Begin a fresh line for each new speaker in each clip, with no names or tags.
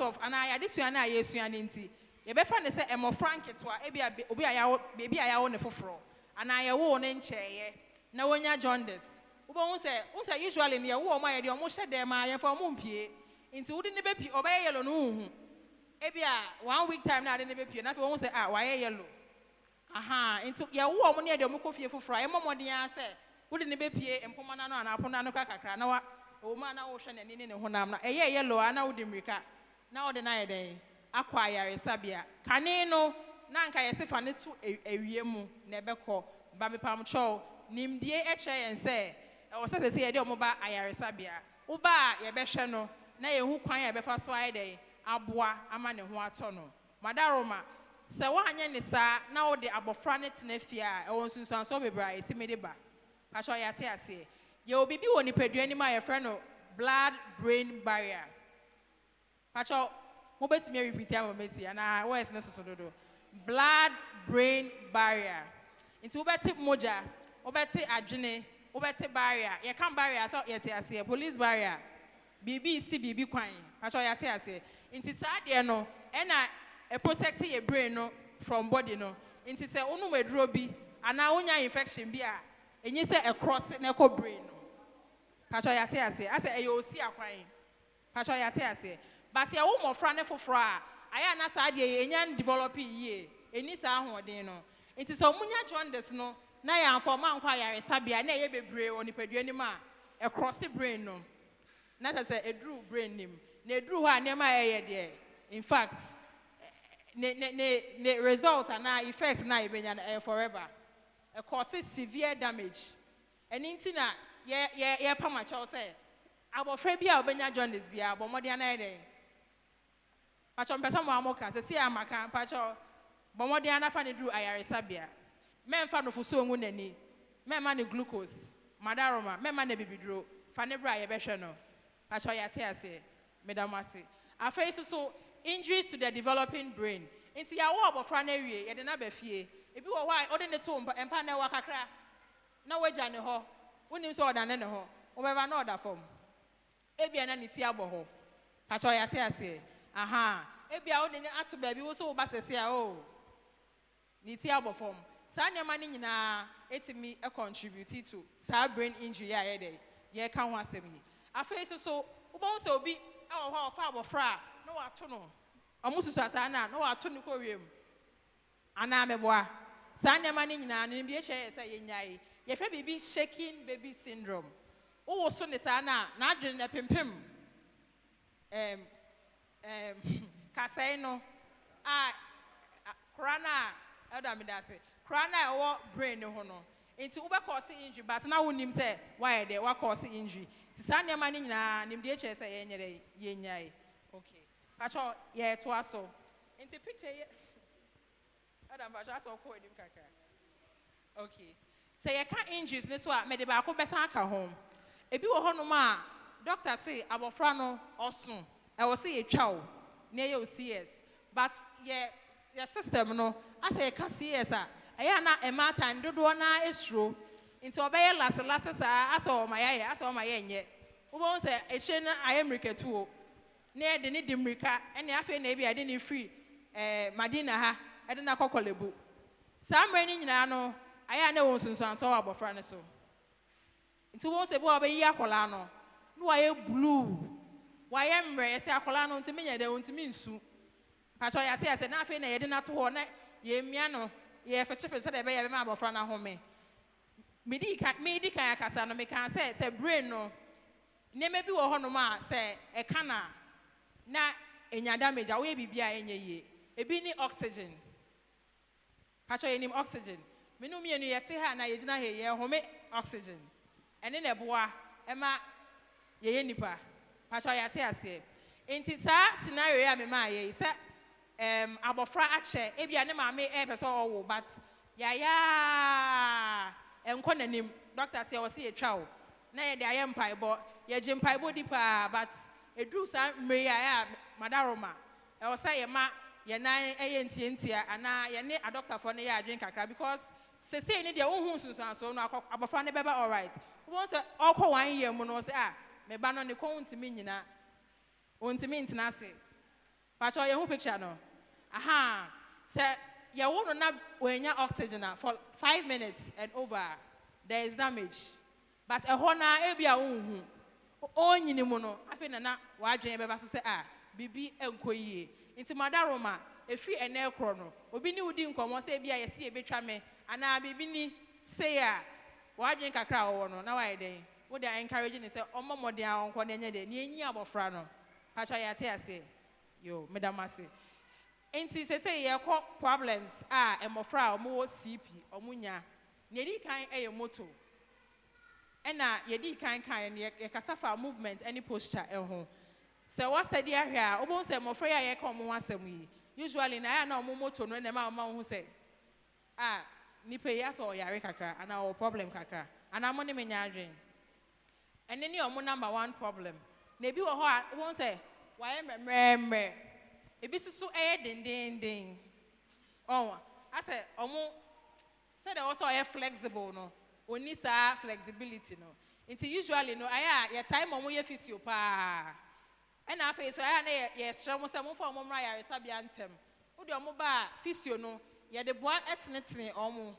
of and I this one I yes one nti ye be fa ne se emo franketwa e bia obi aya baby aya ne foforo and I wo ne ncheye na wonya jaundice wo hu se usually ne wo ma ye de omo hye dem aye fa omo mpie nti wo de ne be pi obaye yellow no hu e bia 1 week time na de ne be pi na fa wo hu se wa ye yellow aha nti ye wo omo ne de omo kofie foforo ye momodin a se wo de ne be pie empoma na no ana apona no kakra na wa o ma na wo hwe ne ne honam na eye yellow ana wo de mrika na wo de na ye den akwa yare sabia kane no na nka yesefa ne tu ewie mu na ebekọ ba mepam cho nimdie eche yense o se ye de omoba ayare sabia wo ba ye behwe no na ye hu kwan ye befa so aye den aboa ama ne ho ato no madaroma se wo anye ne sa na wo de abofra ne tenafia e won sunsuan so bebra etimede ba kacho ya te ase ye obibi woni padua ni ma ye frɛ no blood brain barrier kacho mo betimi repeat am meti ana where's ne so dodo blood brain barrier into obeti moja obeti adwene obeti barrier ye kan barrier so ye te ase police barrier BBC bibi kwan kacho ya te ase into saa de no e na e protect your brain no from body no into say onu meduro bi ana onya infection bi a enyi say e cross na ko brain no kacho ya te ase ase e yo si akwan kacho ya te ase but ya wo mofra ne foforo a aya na saa de enyan develop yie eni saa hoden no enti so munya jaundice no na ya afoma nkwa yare sabia na ye bebre oni padua ni ma e cross brain no na ta say edru brain nim na edru ho a ne ma ye de in fact ne results and effects na ibenya forever e cause severe damage eni nti na ye pama cho say abofra bia obenya jaundice bia bomode na ye de pacho mpesa mo amoka se si amaka pacho bomode anafa ne dru ayare sabia memfa no fuso ngu nani memma ne glucose madaroma memma ne bibidro fa ne bra ye behwe no pacho ya te ase medamase afei so injuries to the developing brain inti ya wo abofra na wie ye de na ba fie ebi wo why ode ne to empa na wa kakra na wagya ne ho wonim so oda ne ho wo beba na oda fom ebia na ne ti abo ho pacho ya te ase aha ebia wo de ne ato ba bi wo so wo ba sese a o ni ti abofom sa ne ma ne nyina etimi e contribute to sa brain injury a ye de ye ka ho asem ni afei so wo bon se obi e wo ho fa abofra no wa to no amususu asa na no wa to ne ko wiem ana meboa sa ne ma ne nyina ne bi e hye se ye nyai ye fe bibi shaking baby syndrome wo so ne sa na adwene na pempem kasai no krana adamidase krana wo brain ho no enti wo be cause injury but na wonim say why there wa cause injury ti sa ne ma ne nyina nim de che say ye nyai okay pacho ye to aso enti picture ye adam pacho aso ko edim kakra okay say ye can injuries ne so a me de ba ko besan aka home ebi wo ho no ma doctor say abofra no osun e wo say ye twa o na ye CS but your system no as a CS aya na e mata ndodo na esro nti obeye last sa as o maye nye wo bon say e hye na ayemrika tuo na e de ne dimrika ene afi na e bia de ne free madina ha e de na kokolebu sa mre ni nyina no aya na won sunsun so abofra ne so nti wo say bo obeyi akola no no waye blue waye mre yesi akola no ntimi nya de ntimi nsu pacho ya te ase na afi na ye de na to ho na ye mia no ye fechefe se de be ye ma abofra na home medi kan akasa no me kan se brain no ne me bi wo ho no ma se e kana na enya damage a wo ye bibia enye ye ebi ni oxygen pacho ye ni oxygen menu mienu ye te ha na ye gina he ye home oxygen ene ne boa e ma ye nipa pacho ya te ase enti sa scenario ya me ma ye se abofra ache ebia ne ma me e pese owo but ya enko nanim doctor say o se ye twa o na ye de ayem paibo ye je paibo di pa but edru sa mmre ya madaroma e o say ye ma ye nan eye ntientia ana ye ne a doctor for ne ye adwen kakra because se say ne de ohun sunsun so no abofra ne beba all right won say okọ 1 year mu no say me ba no ne ko ntimi nyina ontimi ntina se Pacho, you who picture no? Aha. Say, you won't not when you oxygen for 5 minutes and over, there is damage. But a hona ebia unhu. Only ni mono. I feel na wajin ebe baso say bibi enkoye. Inti madaroma efi ene krono. Obi ni udi nkomo say bia yesi ebetwa me ana bibi ni say wajin kakra wo no na why den. Wo dey encouraging say omo modern onko na enye de ni enyi abofra no. Pacha ya te ase. Yo, madam ase. Inti say ye problems emofra omo CP omunya. Ne di kan eye moto. Ena yedi kan ye kasafa movement any posture home. So what study here? Obon say mofra ye come asem yi. Usually na na omo moto no na ma hu say ni pay ya so yare kakra ana o problem kakra. Ana mo ne menya adwen. Ene ni omo number 1 problem. Na bi wo ho obon say why memre. Ebi susu den. Oh, I say omo say they also are flexible no. Oni sa flexibility no. Until usually no aya your time omo ye physio pa. And afa so aya na ye srem se mo fa omo mra ya resabia ntem. Wo de omo ba physio no ye de boa etnetene omo.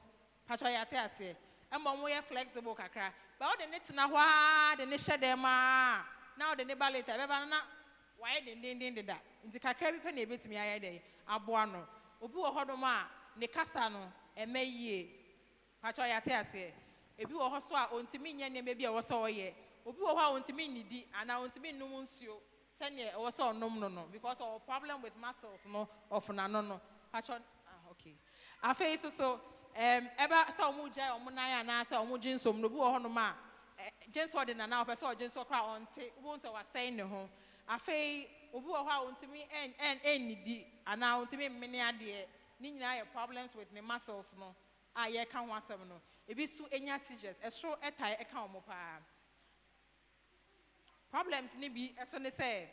Pacho ya te ase. Emma omo ye flexible kakra. Ba wo de netena ho a de ne hyede ma. Na wo de ne ba later be ba na why den da. Nti kakra bi pe na ebetimi aya de aboa no. Obi wo hodom a ne kasa no emeyie. Pacho ya te ase. Ebi wo ho so a ontimi nya ne bi e wo so ye obi wo ho a ontimi nidi ana ontimi num nsuo sene e wo so onom no because of problem with muscles no of na no pacho okay afei so eba so omu jai omu nan ana so omu jinsom no bi wo ho no ma jinso de na na ope so jinso kra onte wo so wa say ne ho afei obi wo ho a ontimi nidi ana ontimi mmene ade ni nyina ye problems with the muscles no ye kan ho asem no ebi su enya seizures esro etai eka omo pa problems ni bi eso ne say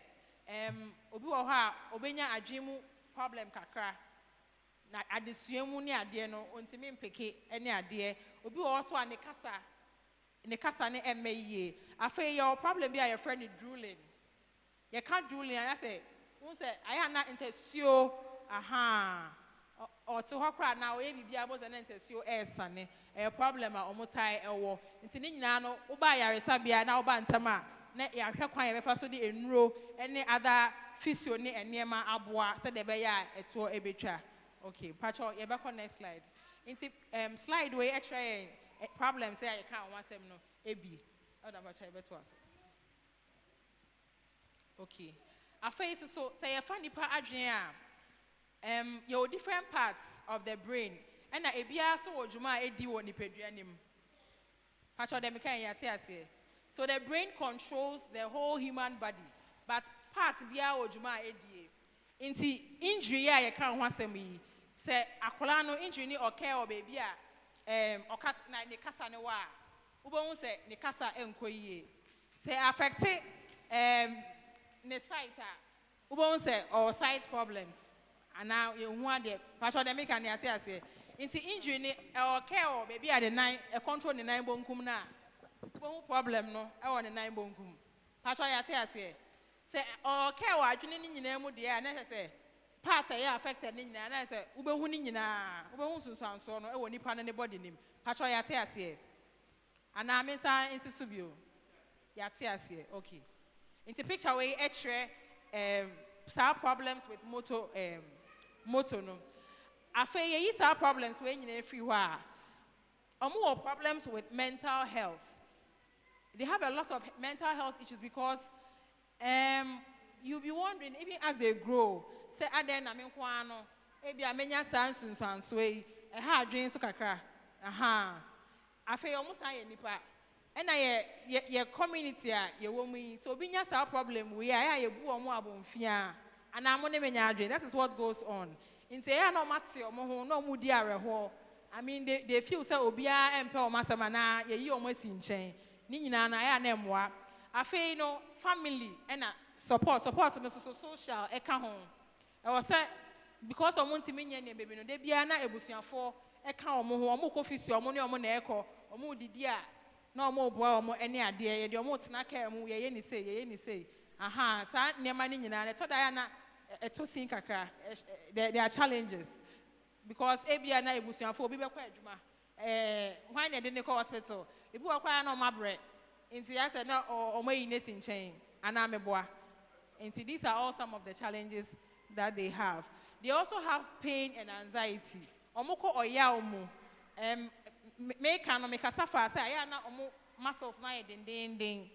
obi wo ha obenya adwemu problem kakra na adesuamu ni ade no ontimi mpeke ene ade obi wo so a ne kasa ne emmeye afa your problem bi a your friend drooling you can't drooling and I say won say aya na intesio or to hokra na we bibia bo ze na intesio esane a problem a omotai ewo nti ni nyina no wo ba yaresa bia na wo ba ntama na ya hwe kwan ye befa so de enuro ene other physio ne enema aboa se de be ya eto ebetwa okay pacho ye be next slide nti slide we extra problem say I can one sem no ebi oda pacho ye beto aso okay afei so say ye fa nipa adwen a your different parts of the brain and ebia so odwuma edi wo nipaduanim pacho dem kan ya te ase so the brain controls the whole human body but part bia odwuma edi nti injury ya ye kan ho asem yi se akola no injury ni okay o baby a okas na ne kasa ne wa ubon se ne kasa enkoyie se affect ne sight a ubon se or sight problems and now you hu ade pacho dem kan ya te ase nti injury ni okay o baby a the nine control the nine bonkum na problem no e won the nine bonkum pacho ya te ase se okay o adwene ni nyina mu de na se part e affected ni nyina na se ubehu ni nyina ubehu sunsanso no e won nipa ne body nim pacho ya te ase ana amesa insisu bio ya te ase okay into picture we extra some problems with motor no afei ye some problems when you free wa more problems with mental health. They have a lot of mental health issues because you'll be wondering even as they grow say aden amen kwano ebi amenya sansunsanso e ha adwen so kakra afei omo san ye nipa ena ye community a ye wo mu yi so obi nya sa problem we ya ye bu omo abonfia ana mo ne menya adwen. That is what goes on. Nti ya no mate omo ho no mu di areho. I mean they feel say obia empe omo asama na ye yi omo asi nchen ni nyina na ya na emwa afei no family ena support no so social e ka ho e wo say because omo ntimi nya ne baby no de bia na ebusuafo e ka omo ho omo ko fisi omo ne omo na ekọ omo didi a na omo boa omo ene ade ye de omo tena ka mu ye ni sei sa nema ni nyina na to da ya na to sing kakra there are challenges because ebia na ebusuafo obi be kwa adwuma when they didn't call hospital ibu akwa na omabre nti ya said na omayi nesi nchen ana meboa nti these are all some of the challenges that they have. They also have pain and anxiety omoko oya omu make no make suffer say aya na omo muscles na ding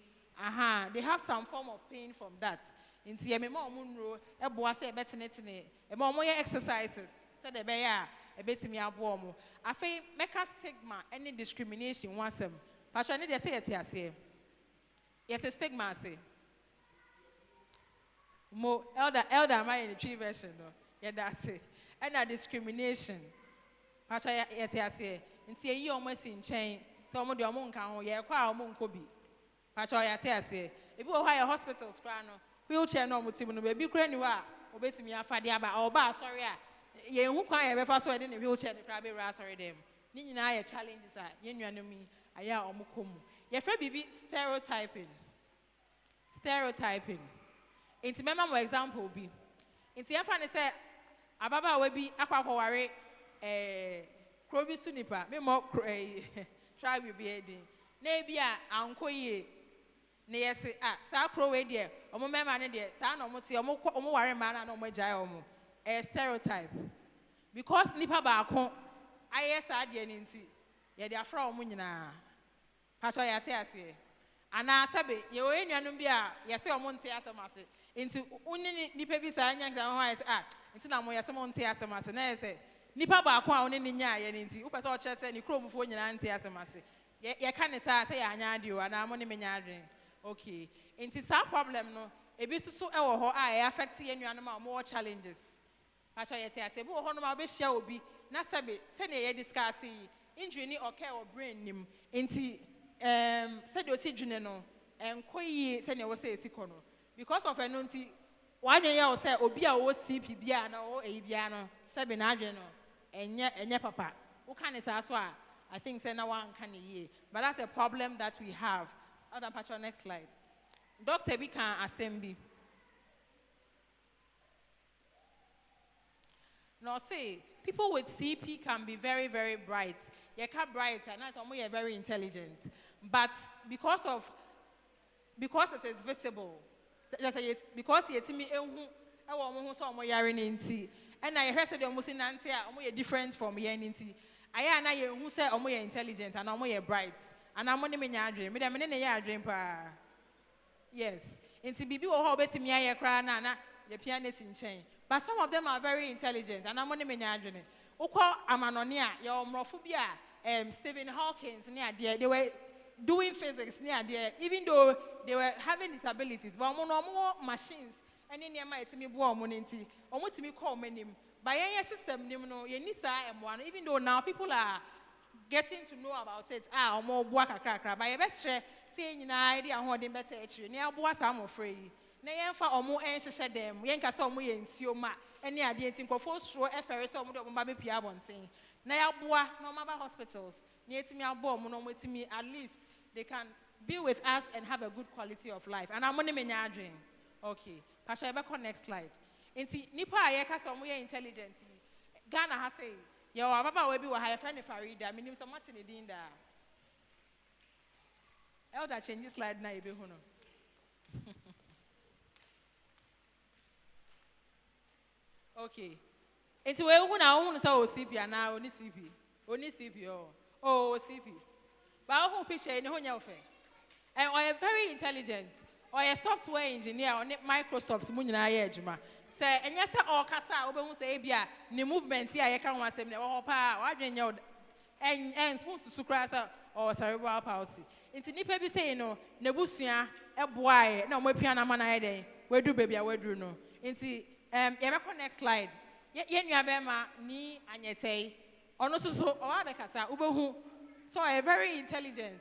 they have some form of pain from that. Nti ye mema omunro eboa say ebetenetene e ma omo exercises say de be ya ebetimi aboa omo afi meka stigma any discrimination wansem pastor ne de say yete ase yete stigma say mo elder my in the tree version no ye da say and discrimination pastor yete ase nti ye yi omo si nchen so omo de omo nka ho ye kwa omo nkobi pastor yete ase ebi wo ha hospitals kra no wheelchair no mutim no be kura ni wa obetimi afade aba oba sorry a ye hu kwan ye be fa so e de ne wheelchair ne kra be ra sorry dem ni nyina ye challenges a ye nuanom mi aya omokomu ye fra bibi stereotyping inti mema mo example bi inti ye fa ne say ababa wa bi akwakoware krobi sunipa me mo tribe bi edin na bi a ankoye ne yes sa kro we de omo mema ne de sa na omo te omo ware ma na omo jai omo stereotype because nipa ba akon aye sa de ni nti ye de afra omo nyina pastor ya te ase ana sabe ye we nuanom bi a ye se omo nte asemase nti unni nipa bi sa anya nka ho aye se nti na mo ye se mo nte asemase na ye se nipa ba akon a oni ni nya ye ni nti wo pese o kire se ni kromfo nyina nte asemase ye ka ne sa se ya anya ade o ana mo ne menya adwen. Okay, into some problem no, a business so I affect you and more challenges. Pastor Yeti, I say, "Bo hono ma be share obi na sabe send ye discuss injury or care or brain nim into said you see june no koyi send you say sikono because of enunti one year say obi a wo CP bia na o e bia no sabe na adwe no enye papa wo kan is as I think say na one can ye but that's a problem that we have. Other picture, next slide. Dr. B can assembly. Now say people with CP can be very, very bright. They can bright and that's why very intelligent. But because it is visible, because it's me and I heard they almost different from here. I na who say intelligent and bright. And I'm only me adream. Me ne ya adream pa. Yes. Inti bibi wo ho betimi aye kra na ye pianist in chain. But some of them are very intelligent and I'm only me adream. Ukọ amanone a ye omrofo bi a Stephen Hawking ne they were doing physics ne even though they were having disabilities but more machines and in my etimi bo omo nti omo timi call menim. But your system nim no ye ni sa M1 even though now people are getting to know about it omo boa kakra but ye best share say nyina idea ho dem better actually na boa sam ofrey na ye mfa omo enhyehyɛ dem ye nka sɛ omo ye nsuo ma ene ade enti nkofo suro efere sɛ omo de omo ba be pia bonten na ya boa na omo ba hospitals na etimi abo omo no omo etimi at least they can be with us and have a good quality of life and amone menya adwen. Okay pastor ye be next slide enti nipa a ye ka sɛ omo ye intelligent Ghana ha say yo ababa we bi wa ha friend Farida minim so mate ne din da elder change slide na e be hu no. Okay enti we hu na hu no say o CP na oni CP oh CP ba hu picture ni hu nya ofe and or very intelligent or a software engineer on Microsoft mu nyina ye adwuma say enye say o kasa obehun say bia ni movement ya ye kan wasem ne wo pa wadwenye en susu kra say or cerebral palsy inti nipa bi say no nebusua eboae na mo apia na ma na ye den wedu baby a wedu no inti ye be next slide ye nua be ma ni anyetei ono susu o abekasa obehun so a very intelligent.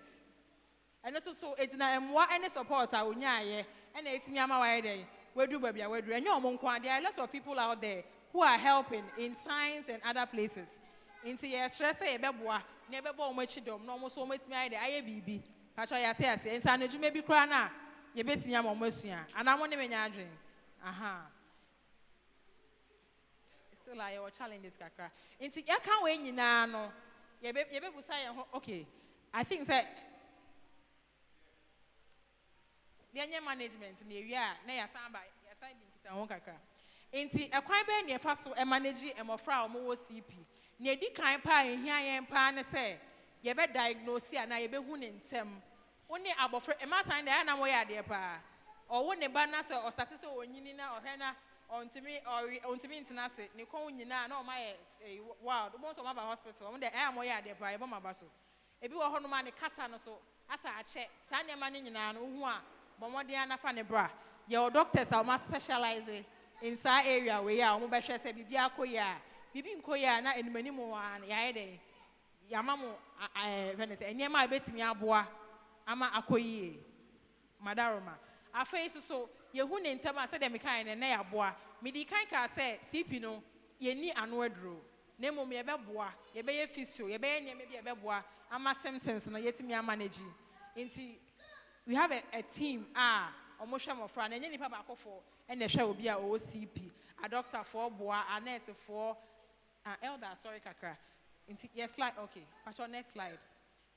And also so it's na emwa any support a onya ye and etimi ama wa dey we do baby we do enyo mo nkwa there are lots of people out there who are helping in science and other places into ye stress e beboa na e bebo omo chidom na omo so omo etimi aye dey aye bibi pa cho ya te ase ensa na dwuma bi kra na ye betimi ama omo asua ana mo ne menya adwen aha still like your challenges kakra. Inti ya kan we nyina no. Yebe busa ye ho okay. I think say the management na ewia na ya samba ya side nkita ho kakra. Inti ekwan be na efa so e manage emofra omo wo CP. Na edi kan pa ehia yen pa ne say ye be diagnose ana ye be hu ne ntem. Woni abofra e ma san na na mo ya de pa. O wo ne ba na say o start say onyini na o hena ontimi ntinase ne kon nyina na o ma ye wow mo so ma ba hospital mo de e mo ya de pa ye bo ma ba so. Ebi wo ho no ma ne kasa no so asa ache sa ne ma ne nyina no hu a bomode anafa ne bra ye o doctors are ma specialize in sa area we ya o mo be hwe se bibia koya bibi nkoya na enimani mo wa ya ye de yamamu when say enema betimi aboa ama akoyie madaroma afei so yehu ne ntama say dem kan ne na yaboa medi kan ka say CP no ye ni ano aduro na mom ye beboa ye be ye physio ye be ye me be beboa ama symptoms no yetimi manage nti we have a team omo hwe mofra na nye nipa ba akofo na hwe obi a o CP a doctor for boa a nurse for elder sorry kakra. Yes, slide. Okay. Pastor, next slide.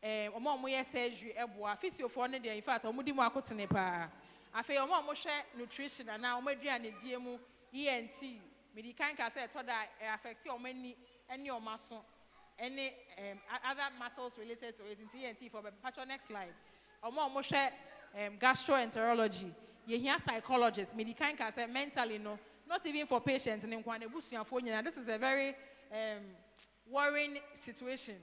Omo ye surgery eboa physio for ne dey in fact omo di mu akotene pa. Afi omo hwe nutrition na omo aduane die mu ENT medical can say to that affect omo ani ene omo so any other muscles related to it in ENT for Pastor, next slide. Omo hwe gastroenterology. Ye hear psychologists medical can say mentally no not even for patients in nkwane busuafo nyina. This is a very worrying situation.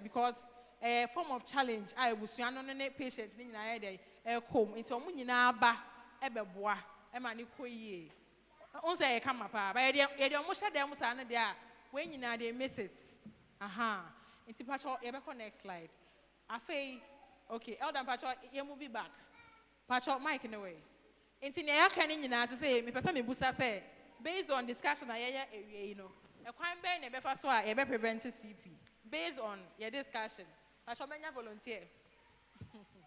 Because a form of challenge I was no patients in a comb into munina ba ebeboa emani koye. Once come up, but you almost shut them sana there when you know they miss it. Aha. Into Pacho, next slide. Afe, okay, Elder Pacho, you move it back. Pacho, Mike in a way. Into the can in say, me person me busa say, based on discussion, you know. A crime ban a better swa a prevent CP based on your discussion. I shall many volunteer. Thank you.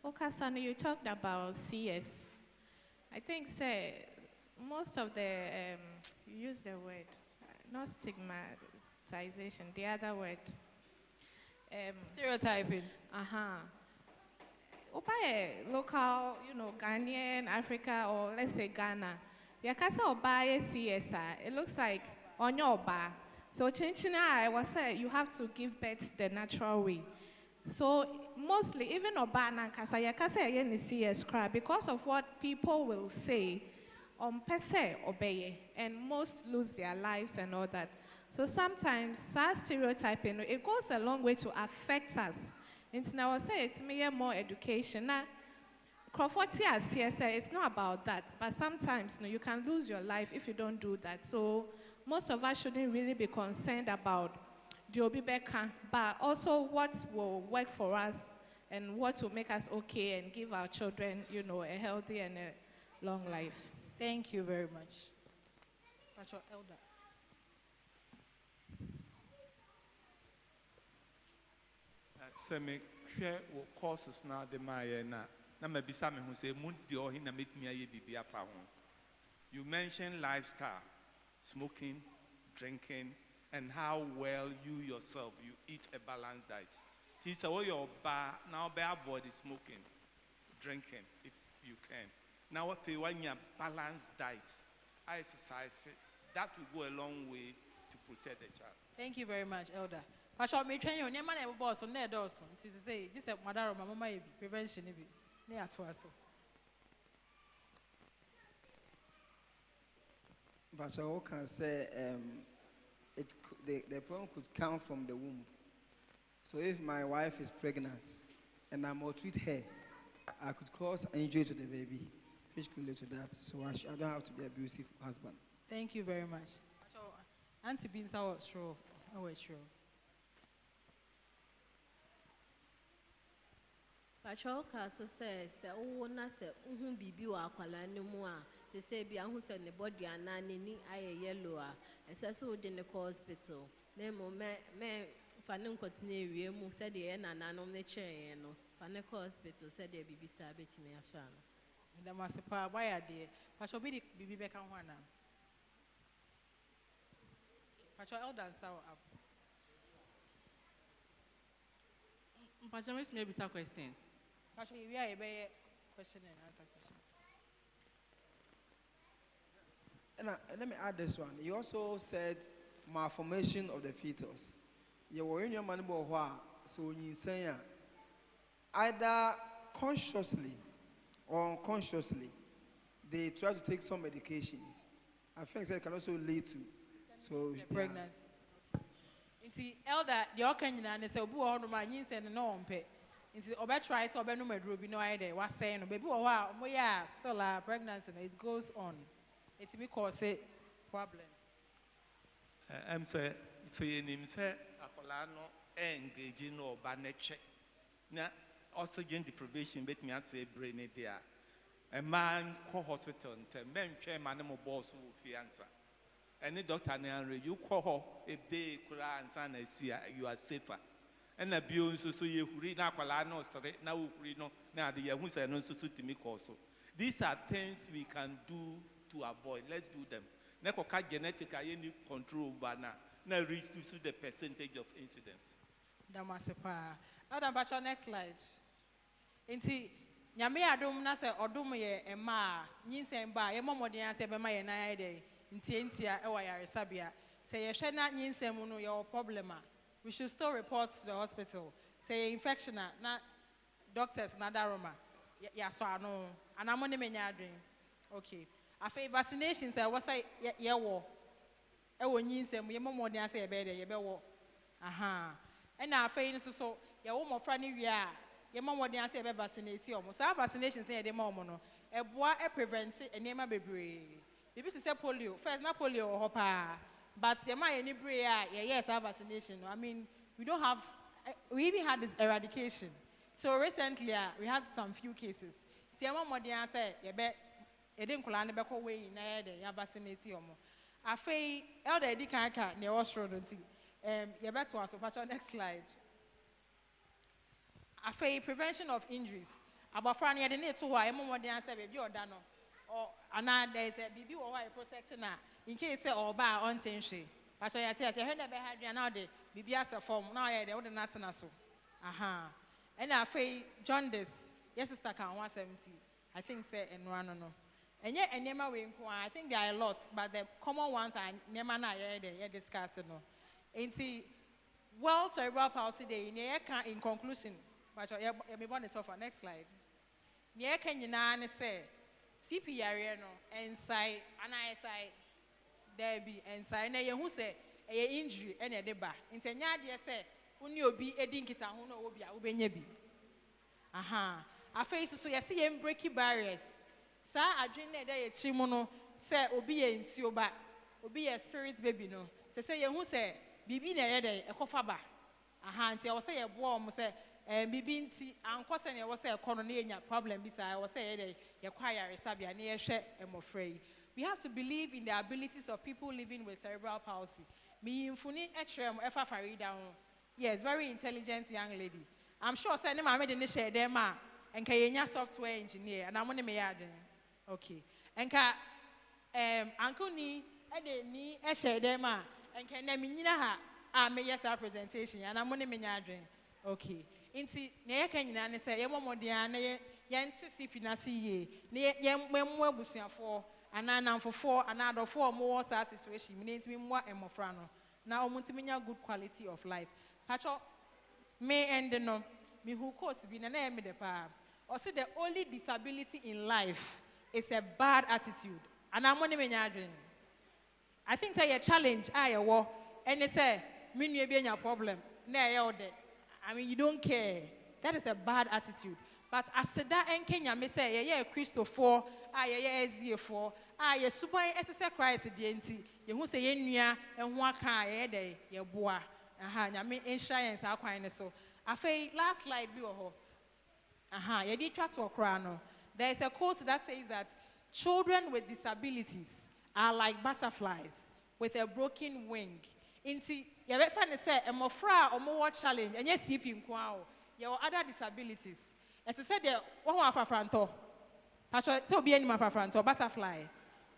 Okasani, you talked about CS. I think say most of the you use the word not stigmatization, the other word.
Stereotyping.
Local, Ghanaian, Africa, or let's say Ghana. Yakasa oba CSI. It looks like on your bar. So changing I was say you have to give birth the natural way. So mostly even oba na kasa yakasa yen CS cry because of what people will say per se obey and most lose their lives and all that. So sometimes, stereotyping, it goes a long way to affect us. And now I say it's more education. Now, it's not about that. But sometimes you can lose your life if you don't do that. So most of us shouldn't really be concerned about the Obibeka, but also what will work for us and what will make us okay and give our children, a healthy and a long life.
Thank you very much. Pastor Elder.
So me share courses now the my na me bisa me who say mundi or hina make me aye bibia fa ho. You mentioned lifestyle, smoking, drinking, and how well you yourself you eat a balanced diet. This is your bar now be avoid smoking, drinking if you can. Now if you want your balanced diet, I exercise that will go a long way to protect the child.
Thank you very much, Elder. Pastor, me train you. Nyama na boss on there does. It is say this is madaro mama prevention ibi. Ne atwaso.
But I can say the problem could come from the womb. So if my wife is pregnant and I maltreat her, I could cause injury to the baby, which could lead to that. So I don't have to be an abusive husband.
Thank you very much. Auntie Binsa was sure. I was sure.
Pachoka so says, "Oh, na se bibi wa kwala ni mu a to say be who said the body and nanny I yellow as I saw in the hospital. Then me fanum continue mu said the end and anom the chair no fanum hospital said the baby sabit me as well.
The Masepa, why are they? Pastor Bidi Bibi Beckham Wana. Pastor Eldan Sow up.
Pastor, maybe some question.
Pastor, we are a question and answer session.
And let me add this one. You also said malformation of the fetus. You were in your money, so you say either consciously or unconsciously, they try to take some medications. I think that can also lead to
pregnancy. You see, elder, the Okanyina, and say, "Obu ono ma yin say no ompe." You see, obe try so obe no medro bi no ide. Was saying, "Baby, wow, yeah, still a pregnancy. It goes on. It's because problems."
I'm saying, so you name say, Akolano engage no baneche. Now, oxygen deprivation, bet me I say brain there. A man call hospital, and men chairman mo boss who fianza. Any doctor you call a day and son I see you are safer. And abuse so you read Akolano, now we know now the who say no to me also. These are things we can do to avoid. Let's do them. Nekoka genetic any control banner. Now reach to the percentage of incidents.
Damasepa. Adam Bacha, next slide. Inti nyame adom na se odom ye ema nyinsen ba ye momode ya se bema ye na ya de ntia e wa yare sabia se ye hwe na nyinsen mu no your problem we should still report to the hospital say infection na doctors na daroma ya so ano anamo ne menya adwen okay afa vaccination say wo say ye wo e wo nyinsen mu ye momode ya se ye be de ye be wo aha e na afa yin so ye wo mofra ne wi a ye momode ya se ye be vaccinate omo so vaccinations na ye de ma omo no e boa e prevent enema bebre bibi se polio first na polio ho pa but ye ma ye ni bre a ye yes vaccination I mean we even had this eradication so recently we had some few cases so ye momode ya se ye be e de nkola ne be ko we na ye de ya vaccinate omo afei elder edi kan ka ne was road nti ye beto aso pa next slide afei prevention of injuries abafra ne ye de ne to ho a ye momode ya se be bi oda no or ana there is a bibi wo why protecting na in case say oba on tenhwe but you say he na be hadua na de bibi asa form na ye de wo de natena so aha and afei jaundice yes sister kan 170 I think say enwa no no enye enema we nko I think there are a lot but the common ones are enema na ye de ye discuss no enti World Cerebral Palsy Day in conclusion but you me born it off next slide ne ka nyina ne say CPR no ensai anai there be ensai na ye hu se e injury e na de ba ntenya de se uni obi edi nkita ho no obi a obenya bi aha afei so ye se ye break barriers sa adwen na de ye chi mu no se obi ye nsuo ba obi ye spirit baby no se ye hu se bibi na ye de ekofa ba aha nti wo se ye bo mo se bibi nti ankose na wo se ekono na enya problem bi sa wo se ye de ye kwaya resabia na ye hwe emofrei. We have to believe in the abilities of people living with cerebral palsy. Me infuni etrem efa farida ho. Yes, very intelligent young lady. I'm sure say ne ma me de ne share dem a enka yenya software engineer and amone me yaden. Okay. Enka uncle ni e de ni e share dem a enka na me nyina ha a me yes our presentation and amone me nyadwen. Okay. Inti ne ye kan nyina ne say ye momodian na ye ntcp na se ye ne ye mmemu abusuafo ana namfofo ana adofo mo sa situation me ntimi mwa emofra no na omuntimi nya good quality of life pacho me end no me who quote bi na na me de pa o say the only disability in life is a bad attitude and amone me nya adwen I think say a challenge I wo any say me nua bi anya problem na ye ode I mean you don't care that is a bad attitude. But as that in Kenya, me say, yeah, Christopher, yeah, SDA4, yeah, super etese Christ, the NT, you who say, yeah, and one car, yeah, they, yeah, boa, I mean, insurance, our kind so. I feel last slide, be yeah, did try to crown. There is a quote that says that children with disabilities are like butterflies with a broken wing. Inti, you find it say, emofra or more challenge, and yes, sleeping kwao. Your other disabilities. As I said, there one of a fronto. Pastor, so be any of a fronto butterfly.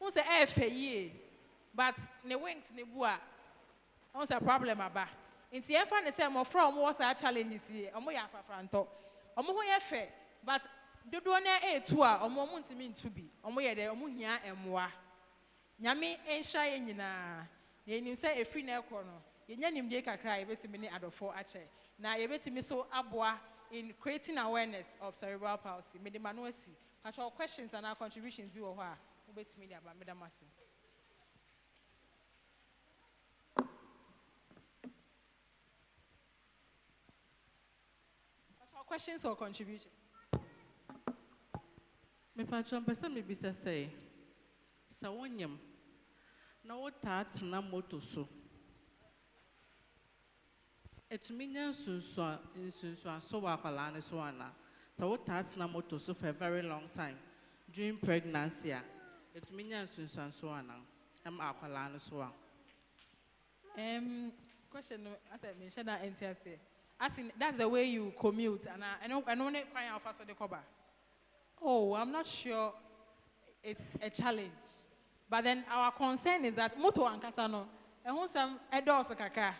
Who's the FA? But the wings ne bua. What's a problem about? Inti, you find the same of from what's our challenges here. Omo ya fa fronto. Omo ho ye fe, but do do na e to a omo munti mean to be. Omo ye de omo hia emwa. Nyame ensha ye nyina. Ye nim say efri na ekọ no. Ye nya nim de kakra ye betimi ne adofo ache. Na ye betimi so aboa in creating awareness of cerebral palsy. Me de manuasi. Actual questions and our contributions be wo ho a. Wo betimi de aba me da mase. Questions or contributions?
Me patron pesa me bisa say. Sa wonyam. Na wotat na moto so. Etuminya sunsun so wa kwala ne so ana. Sa wotat na moto so for a very long time during pregnancy. Etuminya sunsun so ana. Akwala ne so a.
Question as I mentioned that NTS. As in, that's the way you commute, and I know crying out fast for the cover. Oh, I'm not sure it's a challenge. But then our concern is that moto and kasano, and who some adults kaka.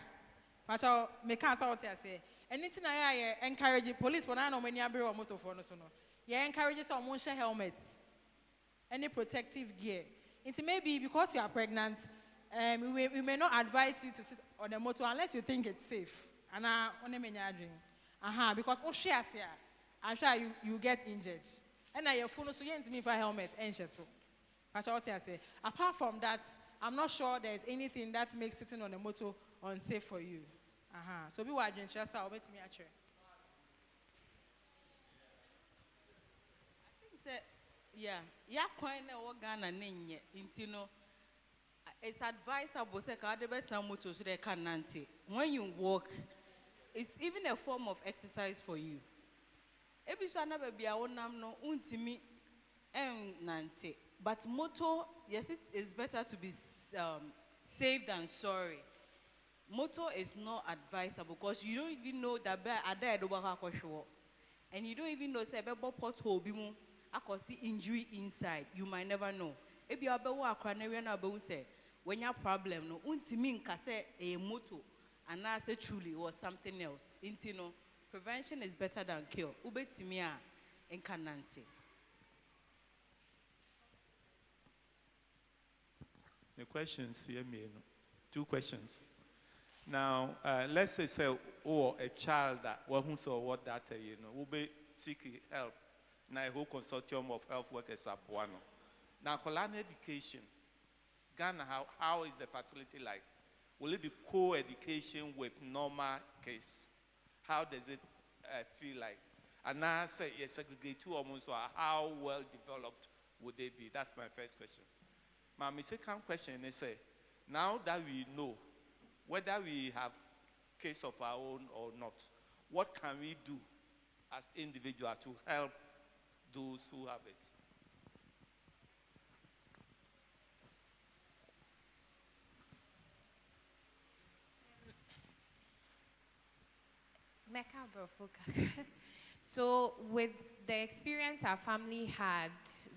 But I make us out here say anything I encourage police for now many abri or moto for no so no. Yeah, encourage some share helmets, any protective gear. It may be because you are pregnant, we may not advise you to sit on the motor unless you think it's safe. And because share I'm sure you get injured. And now your phone so you need for helmet and so. Apart from that, I'm not sure there's anything that makes sitting on a motor unsafe for you. So be watching just I'll bet me actually.
Yeah, coin or Ghana name intino. It's advisable say ka de better motor so they can nante. When you walk, it's even a form of exercise for you. Ebi so na baby a wonam no untimi nante. But motor, yes, it is better to be safe than sorry. Motor is not advisable because you don't even know that and you don't even know say pothole bi mu akosi injury inside. You might never know. Ebi abewo akra na we na abewu say when your problem no untimi nka say a motor and I say truly or something else. Intino prevention is better than cure. Ubetimi a enkanante.
The questions here, two questions. Now, let's say, a child that what that will be seeking help. Now, a whole consortium of health workers at Buano. Now, Colana education, Ghana, how is the facility like? Will it be co-education with normal case? How does it feel like? And now, say, yes, segregate two almost, or how well developed would they be? That's my first question. My second question is, say, now that we know whether we have case of our own or not, what can we do as individuals to help those who have it?
So with the experience our family had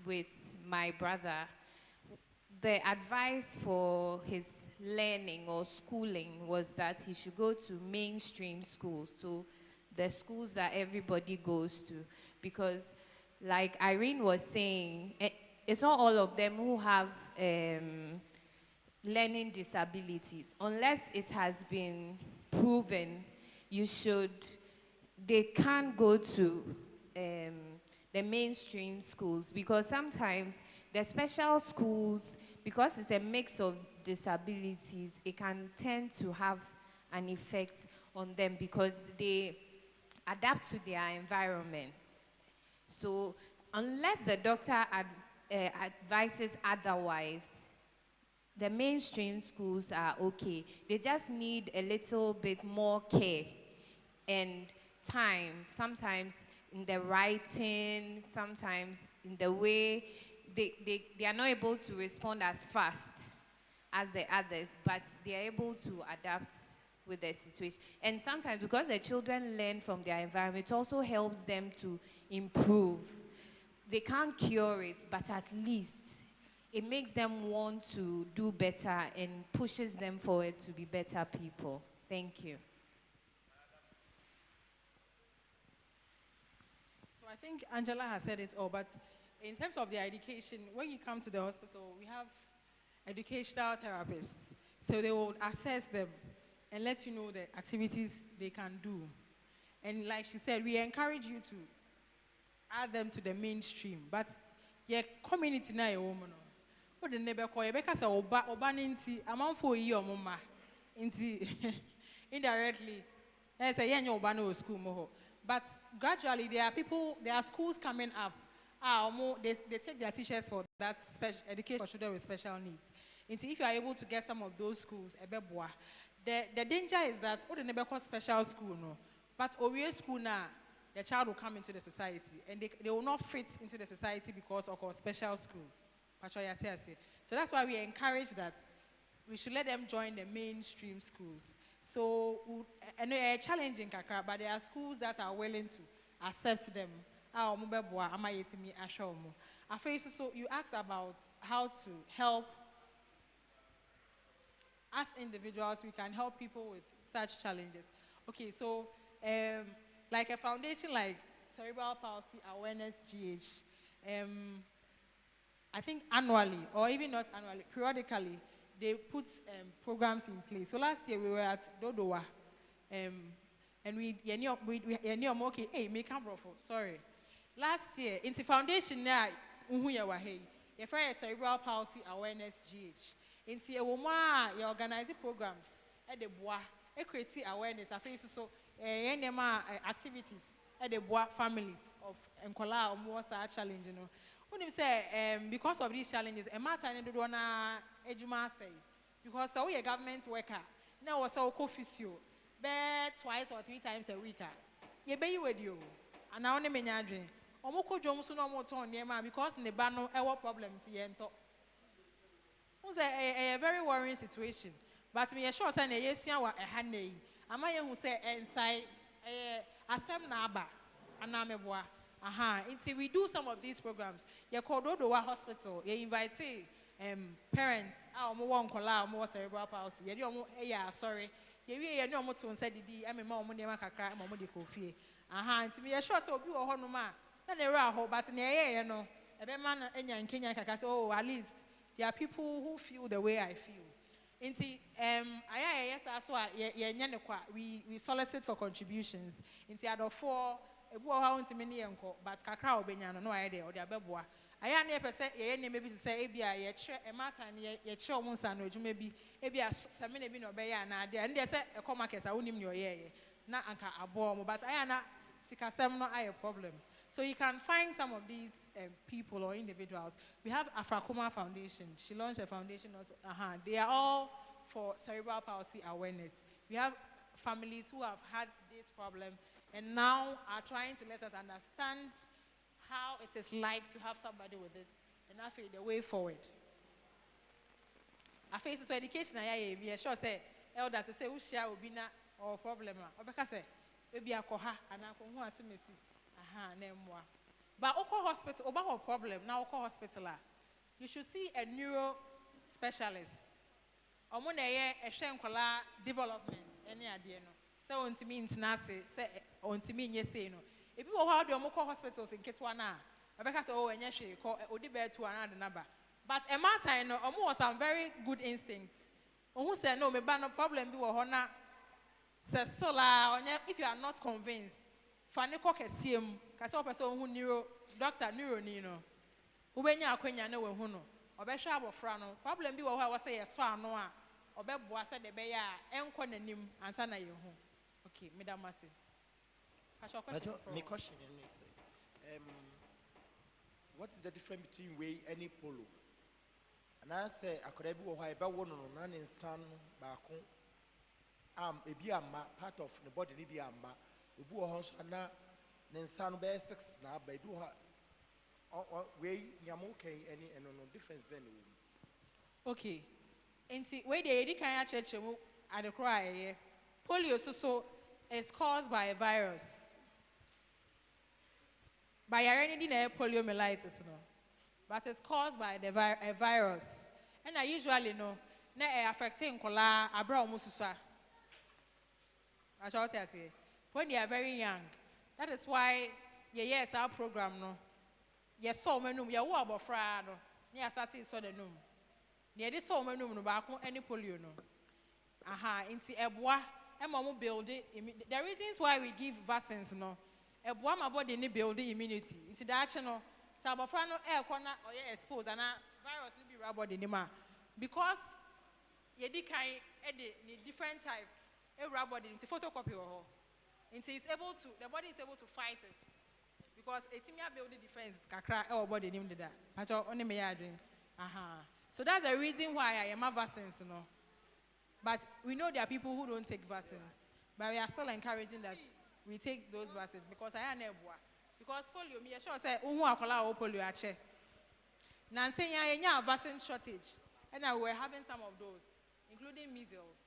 with my brother, the advice for his learning or schooling was that he should go to mainstream schools, so the schools that everybody goes to, because like Irene was saying, it's not all of them who have learning disabilities. Unless it has been proven, they can't go to the mainstream schools, because sometimes the special schools, because it's a mix of disabilities, it can tend to have an effect on them because they adapt to their environment. So unless the doctor advises otherwise, the mainstream schools are okay. They just need a little bit more care and time, sometimes in the writing, sometimes in the way they are not able to respond as fast as the others, but they are able to adapt with the situation. And sometimes because the children learn from their environment, it also helps them to improve. They can't cure it, but at least it makes them want to do better and pushes them forward to be better people. Thank you.
So I think Angela has said it all, but in terms of their education, when you come to the hospital, we have educational therapists. So they will assess them and let you know the activities they can do. And like she said, we encourage you to add them to the mainstream. But your community na your woman. What the neighbor call you because oba ninti amount for you or mama inti indirectly. There's a young oba no school more. But gradually there are schools coming up. They take their teachers for that special education for children with special needs. And if you are able to get some of those schools, the danger is that the neighbor call special school no, but Oriye school now, the child will come into the society and they will not fit into the society because of our special school. So that's why we encourage that we should let them join the mainstream schools. So, and they are challenging, but there are schools that are willing to accept them. So you asked about how to help as individuals, we can help people with such challenges. Okay, so like a foundation like Cerebral Palsy Awareness GH, I think annually, or even not annually, periodically, they put programs in place. So last year we were at Dodowa, and we okay, hey, make a sorry. Last year, in the foundation now, your friend Cerebral Palsy Awareness GH. In the you organize programs at the bois, create awareness. I think so. Activities at the bois families of Nkola or more challenge. You know, when you say because of these challenges, a matter I don't wanna ejuma say because so we a government worker now was so co-physio, but twice or 3 times a week. You be with you, and now only me nyadrin. Omoko jomsu no more ton because in the bano our problem to it's a very worrying situation. But me sure say na yesu wa ehane. Ama ye hu say inside asem na aba anameboa. Until we do some of these programs. Ye called Dodowa Hospital. Ye invite parents omo won kola omo cerebral palsy. Ye omo sorry. Ye no omo to say didi emema omo nema kakra omo de kofie. Until me sure say obi wo ho no ma na ne ra ho but na ye no ebe ma na enya nkenya kaka say oh at least there are people who feel the way I feel. We solicit for contributions. Inti ado for but kakra obenya no idea or the abeboa. Aya na pese ye maybe to say ebia ye tre e mata na ye tre omunsa na odwuma bi ebia semene bi no be ya na ade and dey say e come market a wonim ne oyeye na anka abo mo but aya na sikasem no aye problem. So you can find some of these people or individuals. We have Afrakuma Foundation. She launched a foundation also. They are all for cerebral palsy awareness. We have families who have had this problem and now are trying to let us understand how it is like to have somebody with it and I feel the way forward. I face so education I sure say elders say who share obina or problem or because say maybe akoha and who has messy. But Oko Hospital, about problem now Oko Hospital, you should see a neuro specialist. Omone a shenkola development any idea no. So on to me internase say on to me yes no. If you how the Oko hospitals in Ketwana, because oh and yes she call Odibe to another number. But a matter no was some very good instincts. Who said no me no problem be hona says sola if you are not convinced. Fane ko kesiem kase opeso hu neuro doctor neuro ni no ubenya akwanya na we hu no obehwe abofra no problem bi wo ho a wo say yeso ano a obeboa se de be ya enko nanim ansa na ye hu okay madam ase
my question is what is the difference between way any polo and I say akoda bi wo ho a ebe wo no na ne nsan baako ebi ama part of the body ni bi ama obu o honso na ne nsa no be 6 na ba ebi ho we okay any and no difference ben.
Okay. And see, where the kind of church at the cry, polio so is caused by a virus. By already poliomyelitis, no, but it's caused by a virus. And I usually know, na affecting kola abra omususa. I shall say, when they are very young, that is why yes, our program no, yes, so many we are about fraud, near starting so the num. Near this so many no back any polio no. Aha, into ebwa, and mamu build it. The reasons why we give vaccines no. Ebwa my body ni build immunity. Into the action no, sabafrano air corner or exposed and a virus ni be rubber the nima. Because ye di kind the different type a rubber into photocopy or into is able to the body is able to fight it. Because a timia build the defense kakra or body name that. But only me adrin. Aha. So that's the reason why I am a vaccines, you know. But we know there are people who don't take vaccines. But we are still encouraging that we take those vaccines because I am nebua. Because polio, me sure say, akola polio ache. Now saying a vaccine shortage, and we're having some of those, including measles.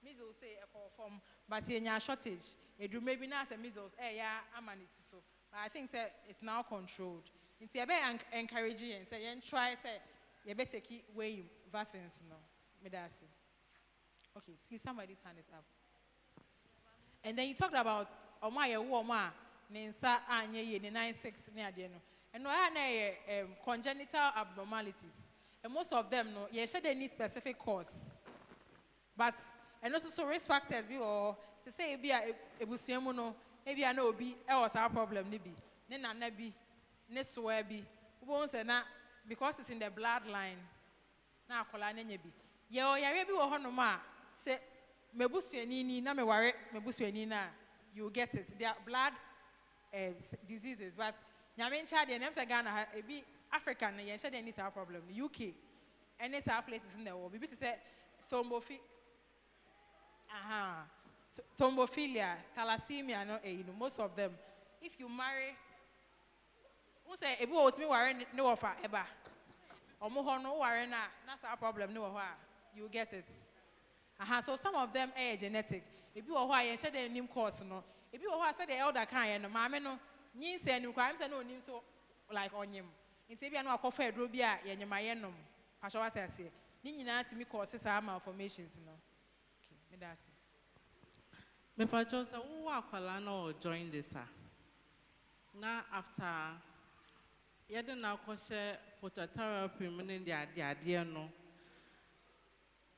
Measles say a form, but say a shortage. It do maybe not say measles, yeah, so. But I think say it's now controlled. It's a bit encouraging and say, try say, you better take away vaccines, no. Medasi. Okay, please, somebody's hand is up. And then you talked about Omaya Woma, Ninsa Anye, the 96 near the no. And no congenital abnormalities. And most of them, no, you should need specific cause. But, and also so risk factors, or to say, be a busiamuno, maybe I know be, was our problem, maybe. Nena nebi, neswebi, who won't say that because it's in the bloodline. Now, Colane Nebi. Yo, Yarebi or Honoma, say, Mebusuanini, na me worry, Mebusuanina, you get it. They are blood diseases, but Yamin Chad and Ghana, be African, and Yasha, then it's our problem. UK, and it's our places in the world. We say thrombophilia, thalassemia, no, most of them. If you marry, who say, if you was me worrying, no offer, ever. Or more no worrying, that's our problem, no, you get it. So some of them are genetic. If you are why you said the name course, no. If you are said the elder kind, no, mamma no, yin say no crimes and no name so like on him. In Sabia no coffee, Rubia, and your mayenum. Pasha say, Nina to me causes our malformations, no. Okay, Medasi.
Me patrosa who are Colano join this. Now after Yadden now cause phototherapy, meaning the idea no.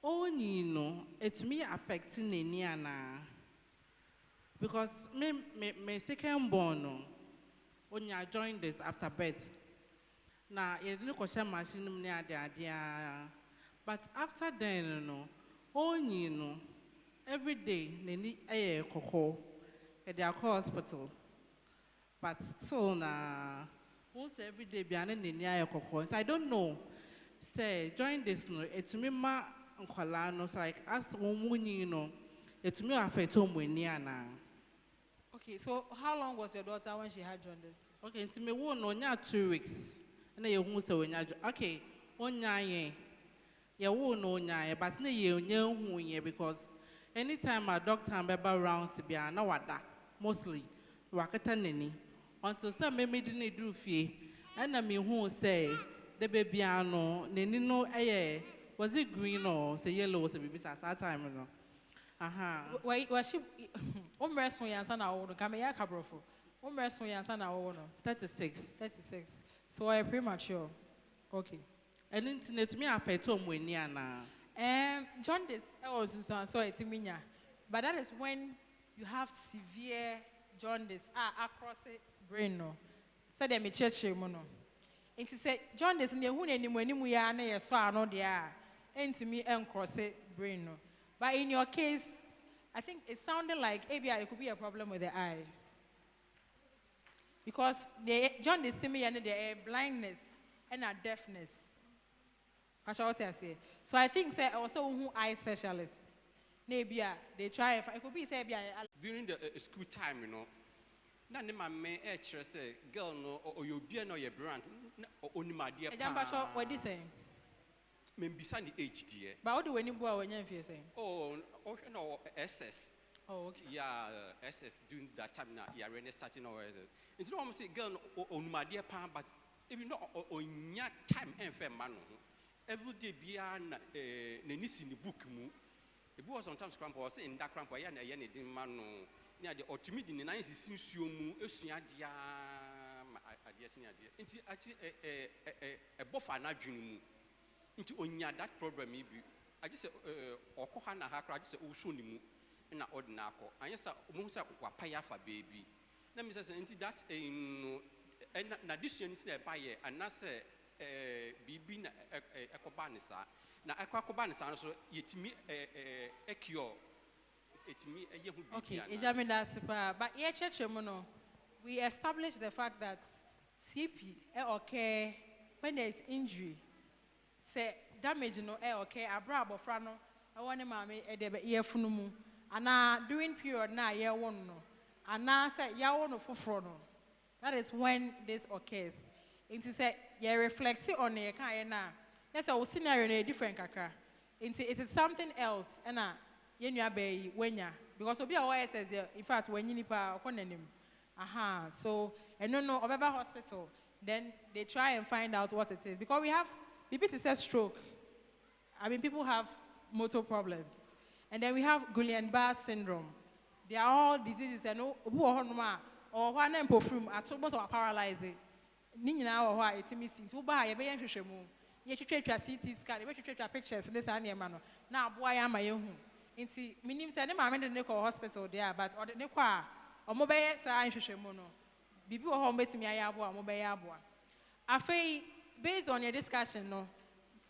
Oh, you know, it's me affecting Niana. Because me second born, when you join this after birth. Now, you look at some machine near the idea. But after then, no, oh, you know, every day, they need a cocoa at their hospital. But still, now, once every day, beyond the near cocoa. I don't know. Say, join this, no, it's me, ma. Like as you know, it's me affect now.
Okay, so how long was your daughter when she had jaundice?
Okay, it's me one on 2 weeks. And then you say when you okay, on you won't know but you know because anytime a doctor and baby rounds to be an hour mostly wakata nini until some maybe didn't do fee and I mean who say the baby no nini no was it green or say yellow was a baby at that time?
Why was she? Umrest when your son, I want to come here, Cabrofo. Umrest when your son, I want
36.
36. So I premature. Okay.
And internet me affect home when near now.
Jaundice, so it's minya. But that is when you have severe jaundice across the brain. No, so they may church mono. It is jaundice in the who any when you are so I know they are. Into me and cross it brain. No. But in your case, I think it sounded like maybe it could be a problem with the eye. Because the jaundice to me and the blindness and a deafness. That's what I say. So I think say also who eye specialists. Maybe they try it could be say
during the school time, you know. Na ne ma me e kire say girl no or you be no your brand onimadeɛ
Ejamba so what this saying?
membisa ne age deɛ
But what do we need to when you saying?
oh no SS
Oh, okay.
yeah SS during that time na yeah really starting or nti no say girl onimadeɛ pa but even no onya time enfe ma no every day bia na n'ani si ne book mu ebi was sometimes crampo say in that crampo ya na ye ne din ma no na de otumi di ne nan sisi nsuo mu esua dia adeɛ tini adeɛ nti achi bofa na dwene mu nti onya that problem bi agi sɛ ɔkɔ ha na ha kra agi sɛ ɔso ne mu na ɔdena akɔ anya sɛ mo sɛ wapaya fa baby na me sɛ nti that na this year nti na ba ye anase bibi na ekoba ne sa na ekoba ne sa so yetimi ekio etimi eye hu bibi
Okay, ejami da sipa but here church mu no we established the fact that CP okay when there is injury say damage no okay abra abofra no wone maame de be yefunu mu ana during period na ye won no ana say ya won foforo no that is when this occurs into say you reflect on ye kan ye na yes our scenario na different kakra into it is something else and ye nua be wenya because obi a OSS there in fact when nipa okonanim aha so no obeba hospital then they try and find out what it is because we have people to say stroke. I mean, people have motor problems. And then we have Guillain-Barré syndrome. They are all diseases and who are or one and perfume at almost paralyzed. Nina or why it's missing. So by a bayan shemu. You treat your CT scan, you treat your pictures, this and your man. Now, boy, am I young? In see, meaning said, I'm in the Nico hospital there, but or the Niqua or mobile science shemono. Bibu home met me, I have one mobile abwa. I feel based on your discussion, no.